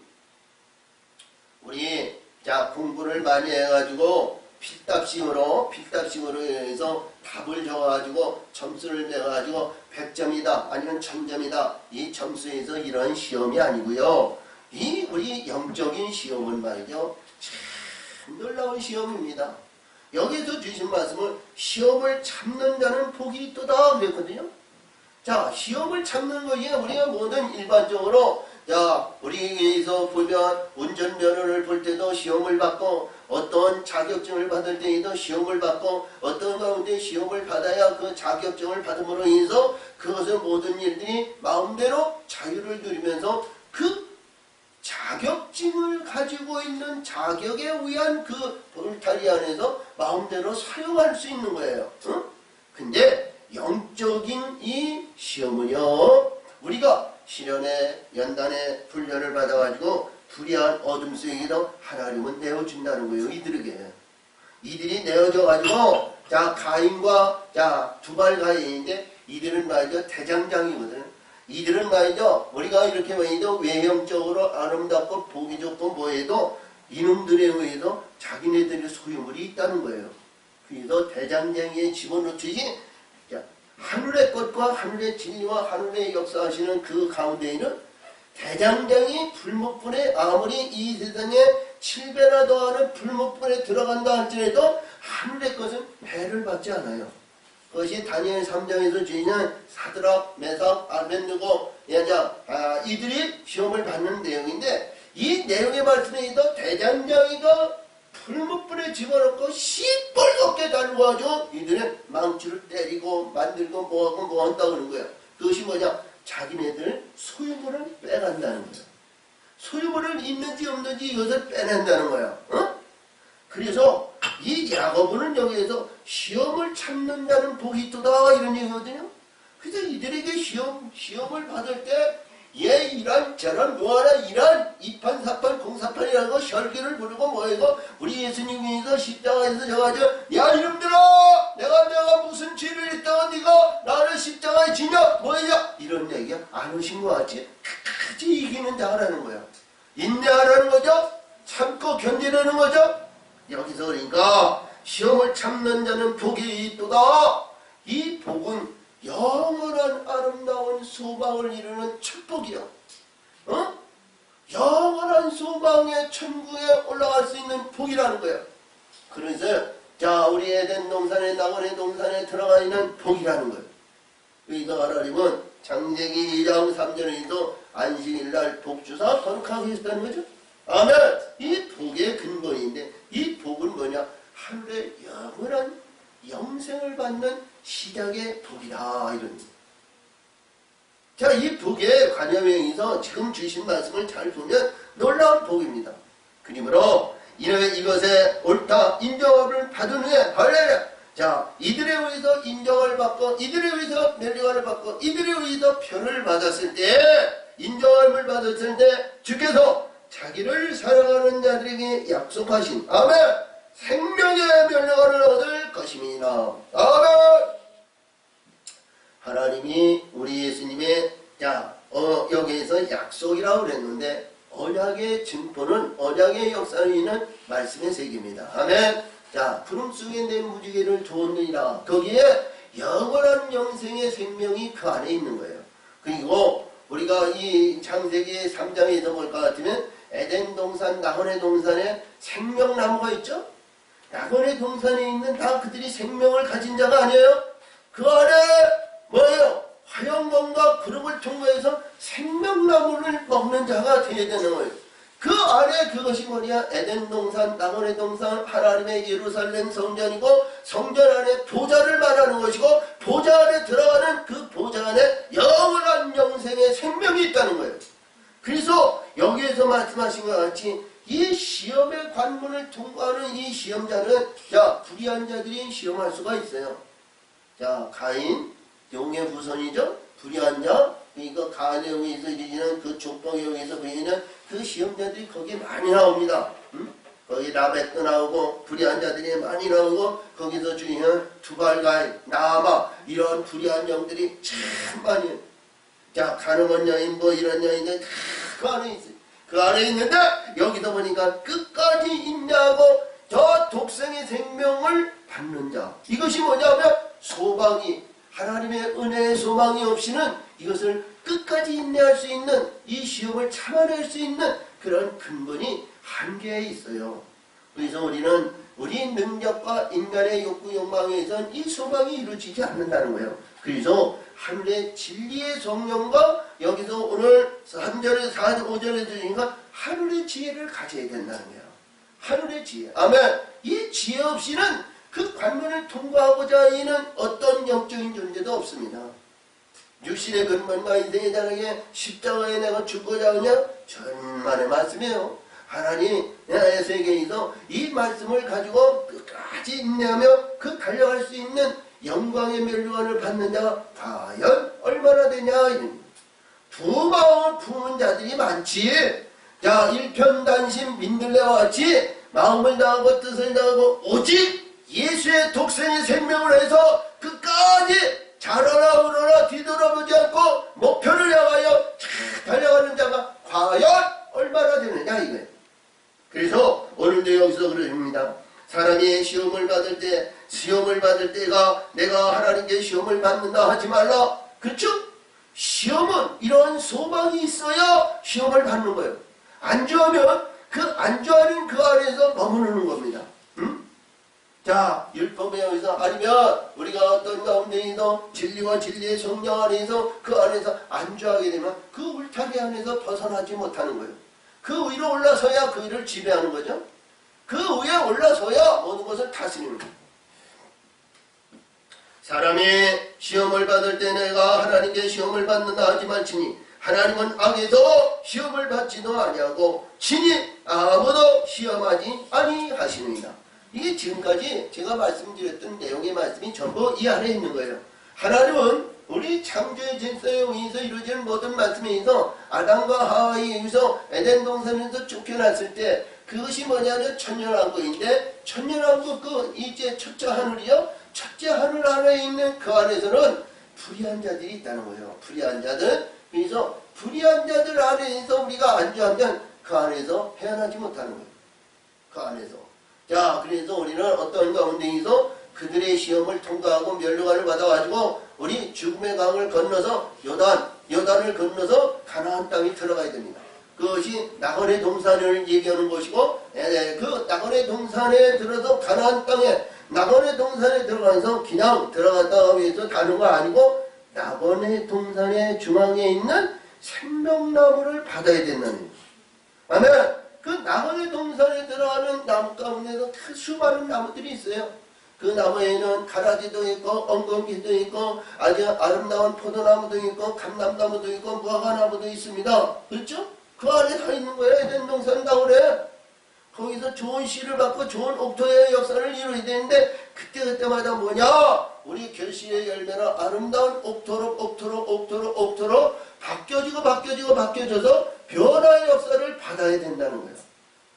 우리 자 공부를 많이 해가지고 필답식으로 해서 답을 적어가지고 점수를 내가지고 100점이다 아니면 1000점이다 이 점수에서 이런 시험이 아니고요. 이 우리 영적인 시험은 말이죠. 참 놀라운 시험입니다. 여기서 주신 말씀은 시험을 참는 자는 복이 있도다 그랬거든요. 자, 시험을 참는 것이 우리가 뭐든 일반적으로 자, 우리에서 보면 운전면허를 볼 때도 시험을 받고 어떤 자격증을 받을 때에도 시험을 받고 어떤 가운데 시험을 받아야 그 자격증을 받음으로 인해서 그것을 모든 일들이 마음대로 자유를 누리면서 그 자격증을 가지고 있는 자격에 의한 그 볼타리 안에서 마음대로 사용할 수 있는 거예요. 응? 근데 영적인 이 시험은요, 우리가 시련에 연단에 훈련을 받아가지고 불의한 어둠 속에서 하나님은 내어준다는 거예요. 이들이 내어져가지고 자 가인과 자 두발 가인인데 이들은 말이죠 대장장이거든. 이들은 말이죠 우리가 이렇게 말이죠 외형적으로 아름답고 보기 좋고 뭐해도 이놈들에 의해서 자기네들의 소유물이 있다는 거예요. 그래서 대장장이에 집어넣듯이 하늘의 것과 하늘의 진리와 하늘의 역사하시는 그 가운데에는 대장장이 불목불에 아무리 이 세상에 7배나 더하는 불목불에 들어간다 할지라도 하늘의 것은 해를 받지 않아요. 그것이 다니엘 3장에서 주인은 사드락, 메삭, 아벳느고 이들이 시험을 받는 내용인데 이 내용의 말씀에서 대장장이가 불목불에 집어넣고 시뻘겋게 달궈가지고 이들은 망치를 때리고 만들고 뭐하고 뭐 한다고 그러는 거야. 그것이 뭐냐? 자기네들 소유물을 빼간다는 거야. 소유물을 있는지 없는지 이것을 빼낸다는 거야. 어? 그래서 이 야고보는 여기에서 시험을 참는 자는 복이 있도다 이런 얘기거든요. 그래서 이들에게 시험을 받을 때 얘 이란 저란 뭐하라 이란 이판 사판 공사판이라는 거 혈기를 부르고 뭐이고 우리 예수님께서 십자가에서 저가지고 야 이놈들아 내가 무슨 죄를 했다고 네가 나를 십자가에 지냐 뭐냐 이런 얘기야 안 오신 것 같지? 끝까지 이기는 자라는 거야. 인내하라는 거죠. 참고 견디라는 거죠. 여기서 그러니까 시험을 참는 자는 복이 있도다. 이 복은 영원한 아름다운 소망을 이루는 축복이요. 어? 영원한 소망의 천국에 올라갈 수 있는 복이라는 거예요. 그래서 자 우리 에덴 동산에 낙원의 동산에 들어가 있는 복이라는 거예요. 그러니까 하나님은 창세기 2장 3절에도 안식일날 복주사 거룩하게 했다는 거죠. 아멘. 이 복의 근본인데 이 복은 뭐냐? 하늘의 영원한 영생을 받는 시작의 복이다 이런. 자, 이 복의 관여명에서 지금 주신 말씀을 잘 보면 놀라운 복입니다. 그러므로 이것에 옳다 인정을 받은 후에 할렐루야. 자, 이들에 의해서 인정을 받고 이들에 의해서 멸류관을 받고 이들에 의해서 표를 받았을 때 인정함을 받았을 때 주께서 자기를 사랑하는 자들에게 약속하신 아멘 생명의 멸류관을 얻을 것임이니라. 아멘. 하나님이 우리 예수님의 여기에서 약속이라고 그랬는데 언약의 증포는 언약의 역사를 이는 말씀의 세계입니다. 아멘. 자, 구름 속에 내 무지개를 두었느니라. 거기에 영원한 영생의 생명이 그 안에 있는 거예요. 그리고 우리가 이 창세기 3장에서 볼 것 같으면 에덴 동산, 낙원의 동산에 생명나무가 있죠? 낙원의 동산에 있는 다 그들이 생명을 가진 자가 아니에요? 그 안에 뭐예요? 화영검과 구름을 통과해서 생명나무를 먹는 자가 되어야 되는 거예요. 그 안에 그것이 뭐냐? 에덴 동산, 낙원의 동산, 하나님의 예루살렘 성전이고 성전 안에 보좌를 말하는 것이고 보좌 안에 들어가는 그 보좌 안에 영원한 영생의 생명이 있다는 거예요. 그래서 여기에서 말씀하신 것 같이 이 시험의 관문을 통과하는 이 시험자는 자 불의한 자들이 시험할 수가 있어요. 자 가인 용의 후손이죠. 불의한 자 그러니까 가인에 의해서 이르는 그 족복에 의해서 보이는 그 시험자들이 거기에 많이 나옵니다. 거기 라벳도 나오고 불의한 자들이 많이 나오고 거기서 주인은 두발가인 나아마 이런 불의한 영들이 참 많이 자 가늠한 여인 뭐 이런 여인들 그 안에 있어요. 그 안에 있는데 여기서 보니까 끝까지 있냐고 저 독생의 생명을 받는 자 이것이 뭐냐면 소망이 하나님의 은혜의 소망이 없이는 이것을 끝까지 인내할 수 있는 이 시험을 참아낼 수 있는 그런 근본이 한계에 있어요. 그래서 우리는 우리 능력과 인간의 욕구 욕망에 의해서는 이 소망이 이루어지지 않는다는 거예요. 그래서 하늘의 진리의 성령과 여기서 오늘 3절에서 4절 5절에 주니까 하늘의 지혜를 가져야 된다는 거예요. 하늘의 지혜. 아멘. 이 지혜 없이는 그 관문을 통과하고자 하는 어떤 영적인 존재도 없습니다. 육신의 근본과 인생의 자랑에 십자가에 내가 죽고자 하냐? 천만의 말씀이에요. 하나님 나의 세계에서 이 말씀을 가지고 끝까지 인내하며 그 달려갈 수 있는 영광의 멸류관을 받는 자가 과연 얼마나 되냐. 두 마음을 품은 자들이 많지. 자 일편단심 민들레와 같이 마음을 다하고 뜻을 다하고 오직 예수의 독생의 생명을 해서 끝까지 자라나 우러나 뒤돌아보지 않고 목표를 향하여 달려가는 자가 과연 얼마나 되느냐 이거예요. 그래서 오늘도 여기서 그러십니다. 사람이 시험을 받을 때가 내가 하나님께 시험을 받는다 하지 말라. 그렇죠? 시험은 이런 소망이 있어야 시험을 받는 거예요. 안주하면 그 안주하는 그 안에서 머무르는 겁니다. 자, 율법에 의해서 아니면 우리가 어떤 가운데에서 진리와 진리의 성령 안에서 그 안에서 안주하게 되면 그 울타리 안에서 벗어나지 못하는 거예요. 그 위로 올라서야 그 위를 지배하는 거죠. 그 위에 올라서야 모든 것을 다스리는 거예요. 사람이 시험을 받을 때 내가 하나님께 시험을 받는다 하지 말지니 하나님은 악에서 시험을 받지도 아니하고 친히 아무도 시험하지 아니하시느니라. 이게 지금까지 제가 말씀드렸던 내용의 말씀이 전부 이 안에 있는 거예요. 하나님은 우리 창조의 질서에 의해서 이루어지는 모든 말씀에 의해서 아담과 하와에 의해서 에덴 동산에서 쫓겨났을 때 그것이 뭐냐면 천년왕국인데 천년왕국 그 이제 첫째 하늘이요. 첫째 하늘 안에 있는 그 안에서는 불의한 자들이 있다는 거예요. 불의한 자들. 그래서 불의한 자들 안에서 우리가 안주하면 그 안에서 헤어나지 못하는 거예요. 그 안에서. 자, 그래서 우리는 어떤 가운데에서 그들의 시험을 통과하고 멸류관을 받아가지고 우리 죽음의 강을 건너서 요단을 건너서 가나안 땅에 들어가야 됩니다. 그것이 나그네 동산을 얘기하는 것이고, 그 나그네 동산에 들어서 가나안 땅에 나그네 동산에 들어가서 그냥 들어갔다 위해서 다는 거 아니고 나그네 동산의 중앙에 있는 생명나무를 받아야 된다는 거예요. 아멘. 그 나그네 동산에 들어가는 나무 가운데서 수많은 나무들이 있어요. 그 나무에는 가라지도 있고 엉겅퀴도 있고 아주 아름다운 포도나무도 있고 감람나무도 있고 무화과나무도 있습니다. 그렇죠? 그 안에 다 있는 거예요. 에덴 동산 나그네. 거기서 좋은 씨를 받고 좋은 옥토의 역사를 이루어야 되는데 그때마다 뭐냐? 우리 결실의 열매는 아름다운 옥토로 바뀌어져서 변화의 역사를 받아야 된다는 거예요.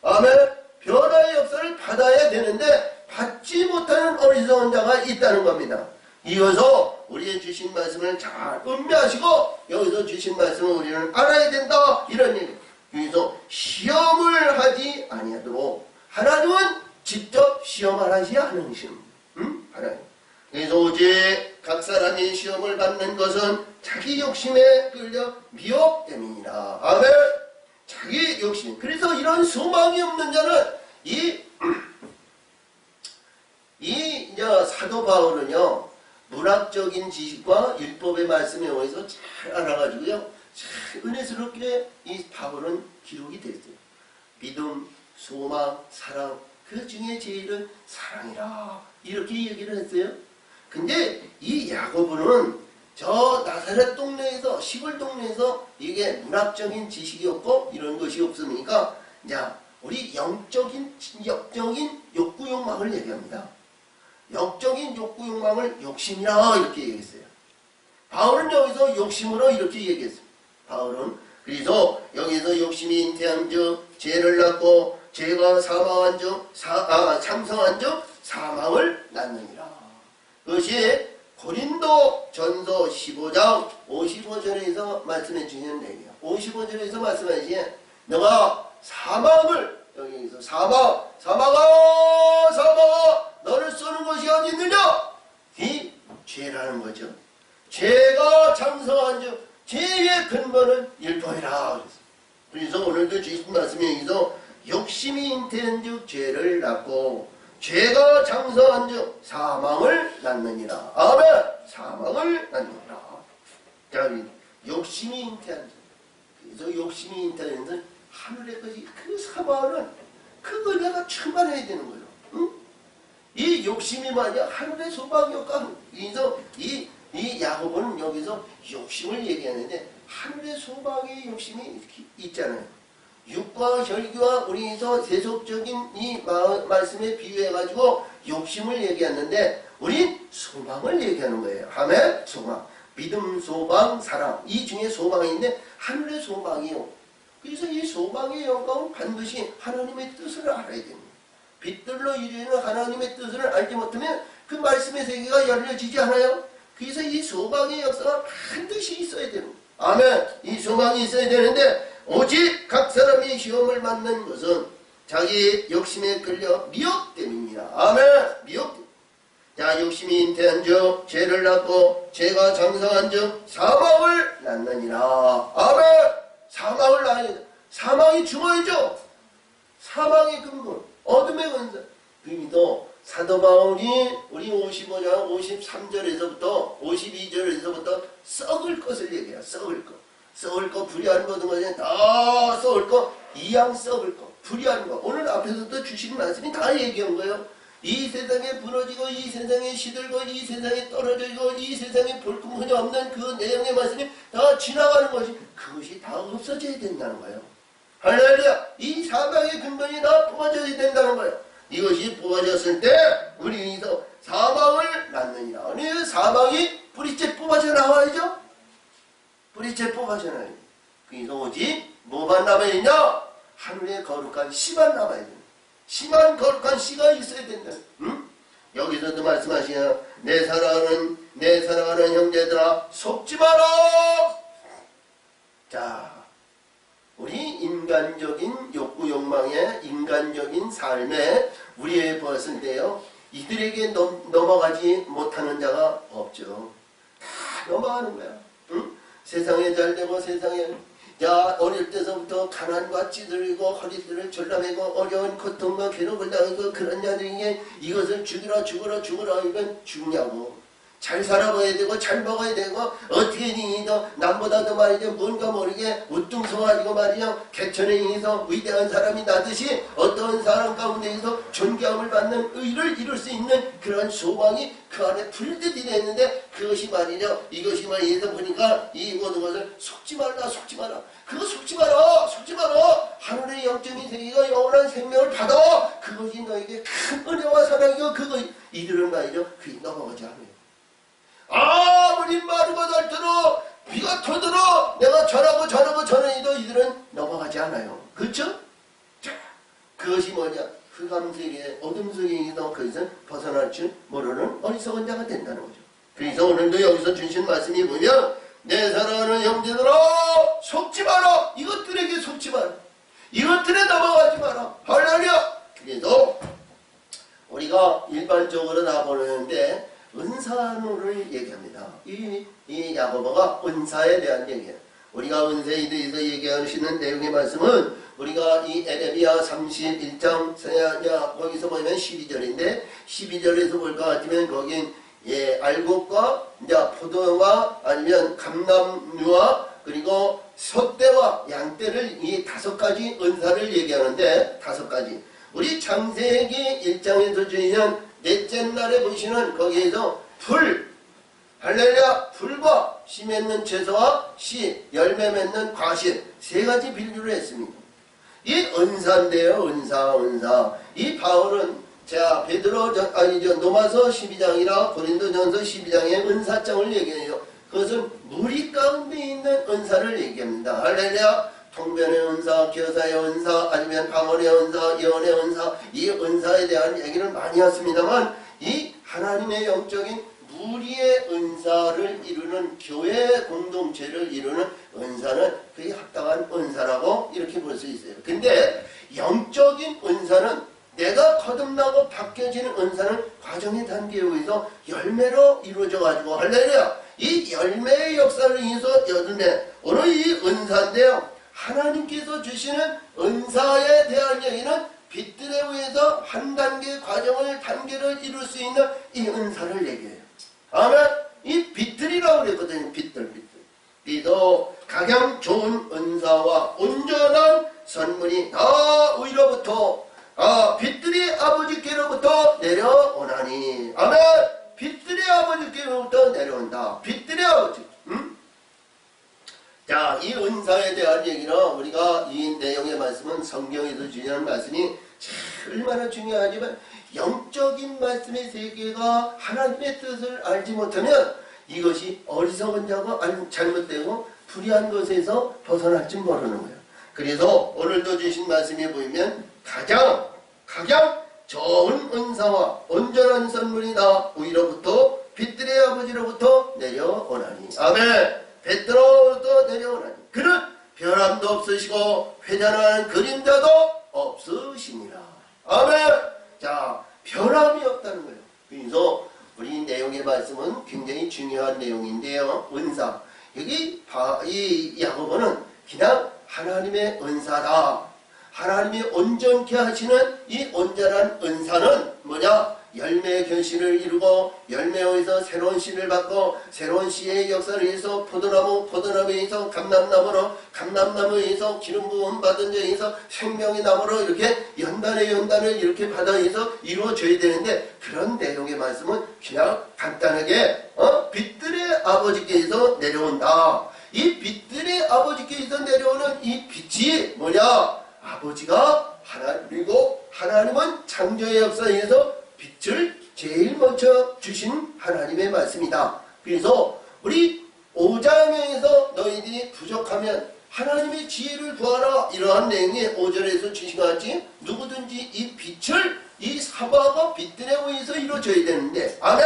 아멘. 변화의 역사를 받아야 되는데 받지 못하는 어리석은 자가 있다는 겁니다. 이어서 우리의 주신 말씀을 잘 음미하시고 여기서 주신 말씀을 우리는 알아야 된다. 이런 얘기. 그래서 시험을 하지 아니하도록 하나님은 직접 시험하지 않으시는 하나님. 그래서 오직 각 사람이 시험을 받는 것은 자기 욕심에 끌려 미혹 때문이라. 아멘. 자기 욕심. 그래서 이런 소망이 없는 자는 이제 사도 바울은요 문학적인 지식과 율법의 말씀에 의해서 잘 알아가지고요 참 은혜스럽게 이 바울은 기록이 됐어요. 믿음, 소망, 사랑, 그 중에 제일은 사랑이라 이렇게 얘기를 했어요. 근데 이 야고보는 저 나사렛 동네에서 시골 동네에서 이게 문학적인 지식이 없고 이런 것이 없으니까 자 우리 영적인 욕구 욕망을 얘기합니다. 영적인 욕구 욕망을 욕심이라 이렇게 얘기했어요. 바울은 여기서 욕심으로 이렇게 얘기했어요. 바울은 그래서 여기서 욕심이 잉태한즉 죄를 낳고 죄가 창성한즉 사망을 낳느니라. 그것이 고린도 전서 15장 55절에서 말씀해 주시는 내용이에요. 55절에서 말씀하시니 너가 사망을 여기서 사망아 너를 쏘는 것이 어디 있느냐? 이 죄라는 거죠. 죄가 창성한즉 죄의 근본은 율법이라. 그래서 오늘도 주신 말씀에 여기서 욕심이 잉태한즉 죄를 낳고 죄가 창성한즉 사망을 낳느니라. 아멘. 사망을 낳느니라. 자, 욕심이 잉태한즉 그래서 욕심이 잉태한즉 하늘의 것이 그 사망은 그걸 내가 충만해야 되는 거예요. 응? 이 욕심이 만약 하늘의 소망이었까 그래서 이 야고보는 여기서 욕심을 얘기하는데 하늘의 소망의 욕심이 있잖아요. 육과 혈기와 우리에서 세속적인 이 말씀에 비유해가지고 욕심을 얘기했는데 우린 소망을 얘기하는 거예요. 아멘. 소망. 믿음, 소망, 사랑. 이 중에 소망이 있는데 하늘의 소망이요. 그래서 이 소망의 영광은 반드시 하나님의 뜻을 알아야 됩니다. 빛들로 이루는 하나님의 뜻을 알지 못하면 그 말씀의 세계가 열려지지 않아요. 그래서 이 소망의 역사가 반드시 있어야 되는 거예요. 아멘. 이 소망이 있어야 되는데 오직 각 사람이 시험을 받는 것은 자기 욕심에 끌려 미혹 때문이라. 아멘. 미혹. 자, 욕심이 잉태한즉 죄를 낳고 죄가 장성한즉 사망을 낳느니라. 아멘. 사망을 낳아야 돼. 사망이 죽어야죠. 사망의 근본, 어둠의 근본. 그래도 사도 바울이 우리 55장 53절에서부터 52절에서부터 썩을 것을 얘기해요. 썩을 것. 썩을 것, 불의한 모든 것은 다 썩을 것, 이양 썩을 것. 불의한 거. 오늘 앞에서도 주신 말씀이 다 얘기한 거예요. 이 세상에 부러지고 이 세상에 시들고 이 세상에 떨어지고 이 세상에 볼품이 없는 그 내용의 말씀이 다 지나가는 것이 그것이 다 없어져야 된다는 거예요. 할렐루야. 이 사망의 근본이 다 뽑아져야 된다는 거예요. 이것이 뽑아졌을 때 우리에서 사망을 낳느니라. 아니 사망이 뿌리째 뽑아져 나와야죠. 뿌리째 뽑아져 나와야 돼. 그래서 오직 뭐만 남아있냐? 하늘의 거룩한 씨만 남아야 돼. 씨만 거룩한 씨가 있어야 된다. 응? 여기서도 말씀하시냐. 내 사랑하는 형제들아 속지 마라. 자, 우리 인간적인 욕구 욕망에 인간적인 삶에 우리의 벗을 때요. 이들에게 넘어가지 못하는 자가 없죠. 다 넘어가는 거야. 응? 세상에 잘되고 세상에 야 어릴 때서부터 가난과 찌들리고 허리들을 졸라매고 어려운 고통과 괴롭을 당하고 그런 자들에게 이것을 죽으라 이건 죽냐고. 잘 살아봐야 되고 잘 먹어야 되고 어떻게 니도 남보다도 말이죠 뭔가 모르게 우뚱서가지고 말이죠 개천에 인해서 위대한 사람이 나듯이 어떤 사람 가운데에서 존경을 받는 의를 이룰 수 있는 그런 소망이 그 안에 불듯 일어있는데 그것이 말이죠 이것이 말이죠 보니까 이 모든 것을 속지 마라 그거 속지 마라 하늘의 영적인 세계가 영원한 생명을 받아 그것이 너에게 큰 은혜와 사랑이고 그거 이들은 말이죠 그게 넘어가지 않아요. 아무리 마르고 닳도록 비가 터도록 내가 전하고 이들은 넘어가지 않아요. 그렇죠? 자, 그것이 뭐냐? 흑암세계 어둠 속에서 그것은 벗어날 줄 모르는 어리석은 자가 된다는 거죠. 그래서 오늘도 여기서 주신 말씀이 뭐냐? 내 사랑하는 형제들아 속지 마라. 이것들에게 속지 마라. 이것들에 넘어가지 마라. 할렐루야. 그래서 우리가 일반적으로 나보는데 은사노를 얘기합니다. 이 야고보가 은사에 대한 얘기예요. 우리가 은사에 대해서 얘기하시는 내용의 말씀은 우리가 이 에레미야 31장 거기서 보면 12절인데 12절에서 볼 것 같으면 거긴 알곡과 포도와 아니면 감람류와 그리고 소떼와 양떼를 이 5가지 은사를 얘기하는데 5가지 우리 창세기 1장에서 주의한 넷째 날에 보시는 거기에서 할렐루야 불과 씨 맺는 채소와 씨 열매 맺는 과실 3가지 비유를 했습니다. 이 은사인데요. 은사 이 바울은 자 로마서 12장이나 고린도전서 12장의 은사장을 얘기해요. 그것은 무리 가운데 있는 은사를 얘기합니다. 할렐루야 통변의 은사, 교사의 은사, 아니면 방언의 은사, 예언의 은사, 이 은사에 대한 얘기를 많이 했습니다만 이 하나님의 영적인 무리의 은사를 이루는 교회 공동체를 이루는 은사는 그게 합당한 은사라고 이렇게 볼 수 있어요. 근데 영적인 은사는 내가 거듭나고 바뀌어지는 은사는 과정의 단계에 의해서 열매로 이루어져 가지고 할렐루야 이 열매의 역사를 인해서 열매 오늘 이 은사인데요. 하나님께서 주시는 은사에 대한 얘기는 빛들에 의해서 한 단계 단계를 이룰 수 있는 이 은사를 얘기해요. 아멘. 이 빛들이라고 그랬거든요. 빛들. 그래서 가장 좋은 은사와 온전한 선물이 다 위로부터 빛들이 아버지께로부터 내려오나니. 아멘. 빛들이 아버지께로부터 내려온다. 빛들의 아버지. 자, 이 은사에 대한 얘기는 우리가 이 내용의 말씀은 성경에서 주시는 말씀이 얼마나 중요하지만 영적인 말씀의 세계가 하나님의 뜻을 알지 못하면 이것이 어리석은 자고 잘못되고 불의한 것에서 벗어날지 모르는 거예요. 그래서 오늘도 주신 말씀에 보이면 가장 좋은 은사와 온전한 선물이 나 위로부터 빛들의 아버지로부터 내려오나니. 아멘. 배틀로부터 내려오나니 그는 변함도 없으시고 회전하는 그림자도 없으시니라. 아멘. 자, 변함이 없다는 거예요. 그래서 우리 내용의 말씀은 굉장히 중요한 내용인데요. 은사. 여기 이 야고보는 그냥 하나님의 은사다. 하나님이 온전케 하시는 이 온전한 은사는 뭐냐? 열매 결실을 이루고 열매에서 새로운 씨를 받고 새로운 씨의 역사를 위해서 포도나무에서 감람나무로 감람나무에서 기름 부음 받은 자에서 생명의 나무로 이렇게 연단을 이렇게 받아서 이루어져야 되는데 그런 내용의 말씀은 그냥 간단하게 빛들의 아버지께서 내려온다. 이 빛들의 아버지께서 내려오는 이 빛이 뭐냐? 아버지가 하나님이고 하나님은 창조의 역사에서 빛을 제일 먼저 주신 하나님의 말씀이다. 그래서 우리 5장에서 너희들이 부족하면 하나님의 지혜를 구하라 이러한 내용이 5절에서 주신 것 같이 누구든지 이 빛을 이 사과가 빛들에 의해서 이루어져야 되는데 아멘!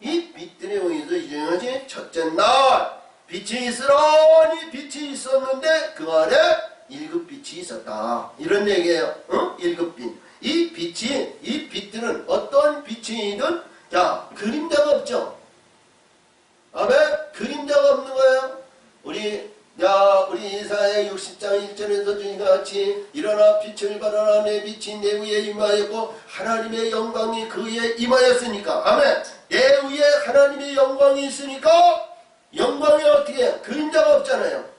이 빛들에 의해서 이루어진 첫째 날 빛이 있으라니 빛이 있었는데 그 안에 1급 빛이 있었다. 이런 얘기예요. 1급 빛. 이 빛들은 어떤 빛이든 자 그림자가 없죠. 아멘. 그림자가 없는 거예요. 우리 이사야 60장 1절에서 주니까 같이 일어나 빛을 발하라 내 빛이 내 위에 임하였고 하나님의 영광이 그 위에 임하였으니까 아멘. 내 위에 하나님의 영광이 있으니까 영광이 어떻게 해요? 그림자가 없잖아요.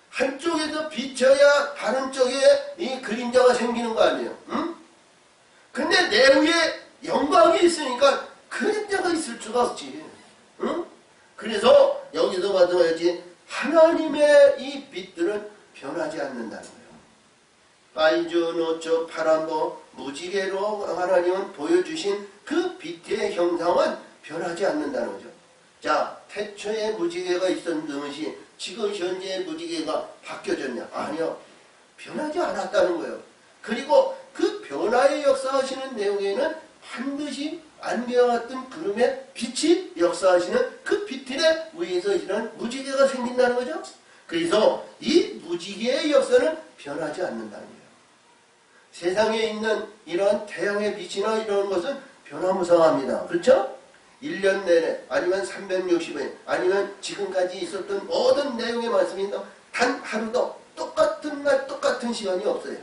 한쪽에서 비춰야 다른 쪽에 이 그림자가 생기는 거 아니에요? 응? 근데 내 위에 영광이 있으니까 그림자가 있을 수가 없지. 응? 그래서 여기서 마찬가지 하나님의 이 빛들은 변하지 않는다는 거예요. 빨주, 노초, 파란보, 무지개로 하나님은 보여주신 그 빛의 형상은 변하지 않는다는 거죠. 자, 태초에 무지개가 있었던 것이 지금 현재의 무지개가 바뀌어졌냐? 아니요. 변하지 않았다는 거예요. 그리고 그 변화의 역사하시는 내용에는 반드시 안개와같은 구름의 빛이 역사하시는 그 빛에 의해서 이런 무지개가 생긴다는 거죠. 그래서 이 무지개의 역사는 변하지 않는다는 거예요. 세상에 있는 이런 태양의 빛이나 이런 것은 변화무쌍합니다. 그렇죠? 1년 내내 아니면 360일 아니면 지금까지 있었던 모든 내용의 말씀이 단 하루도 똑같은 날 똑같은 시간이 없어요.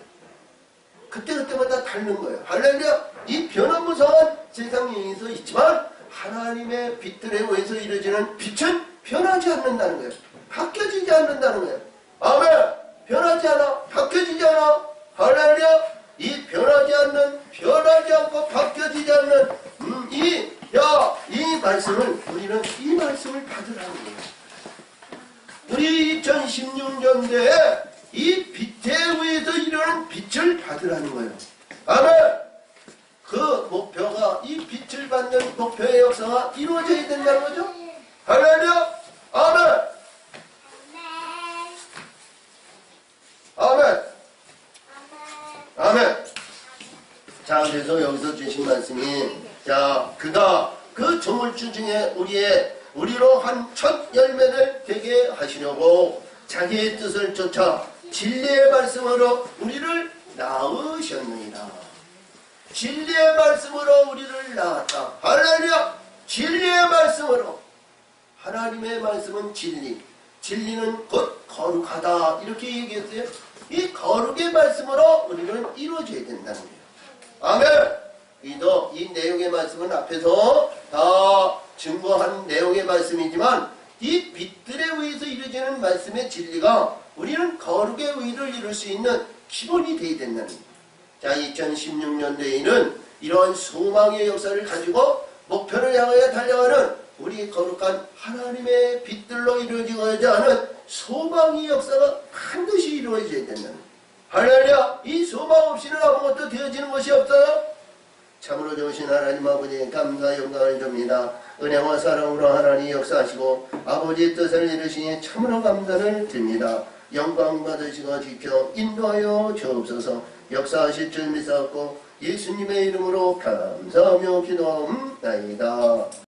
그때그때마다 다른 거예요. 할렐루야. 이 변화무쌍한 세상에서 있지만 하나님의 빛들에 의해서 이루어지는 빛은 변하지 않는다는 거예요. 바뀌어지지 않는다는 거예요. 아멘. 변하지 않아. 바뀌어지지 않아. 할렐루야. 이 변하지 않고 바뀌어지지 않는 이 말씀을 우리는 이 말씀을 받으라는 거예요. 우리 2016년도에 이 빛에 의해서 이루는 빛을 받으라는 거예요. 아멘. 그 목표가 이 빛을 받는 목표의 역사가 이루어져야 된다는 거죠. 할렐루야. 아멘. 아멘. 아멘. 자, 그래서 여기서 주신 말씀이 자, 그가 그 조물주 중에 우리로 한 첫 열매를 되게 하시려고 자기의 뜻을 쫓아 진리의 말씀으로 우리를 낳으셨느니라. 진리의 말씀으로 우리를 낳았다. 할렐루야. 진리의 말씀으로. 하나님의 말씀은 진리. 진리는 곧 거룩하다. 이렇게 얘기했어요. 이 거룩의 말씀으로 우리는 이루어져야 된다는 거예요. 아멘. 이 내용의 말씀은 앞에서 다 증거한 내용의 말씀이지만 이 빛들에 의해서 이루어지는 말씀의 진리가 우리는 거룩의 의를 이룰 수 있는 기본이 되어야 된다는 거예요. 자, 2016년도에는 이러한 소망의 역사를 가지고 목표를 향하여 달려가는 우리 거룩한 하나님의 빛들로 이루어지고자 하는 소망의 역사가 반드시 이루어져야 된다는 거예요. 할렐루야. 이 소망 없이는 아무것도 되어지는 것이 없어요. 참으로 좋으신 하나님 아버지 감사 영광을 줍니다. 은혜와 사랑으로 하나님 역사하시고 아버지의 뜻을 이루시니 참으로 감사를 드립니다. 영광 받으시고 지켜 인도하여 주옵소서. 역사하실 줄 믿사옵고 예수님의 이름으로 감사하며 기도하옵나이다.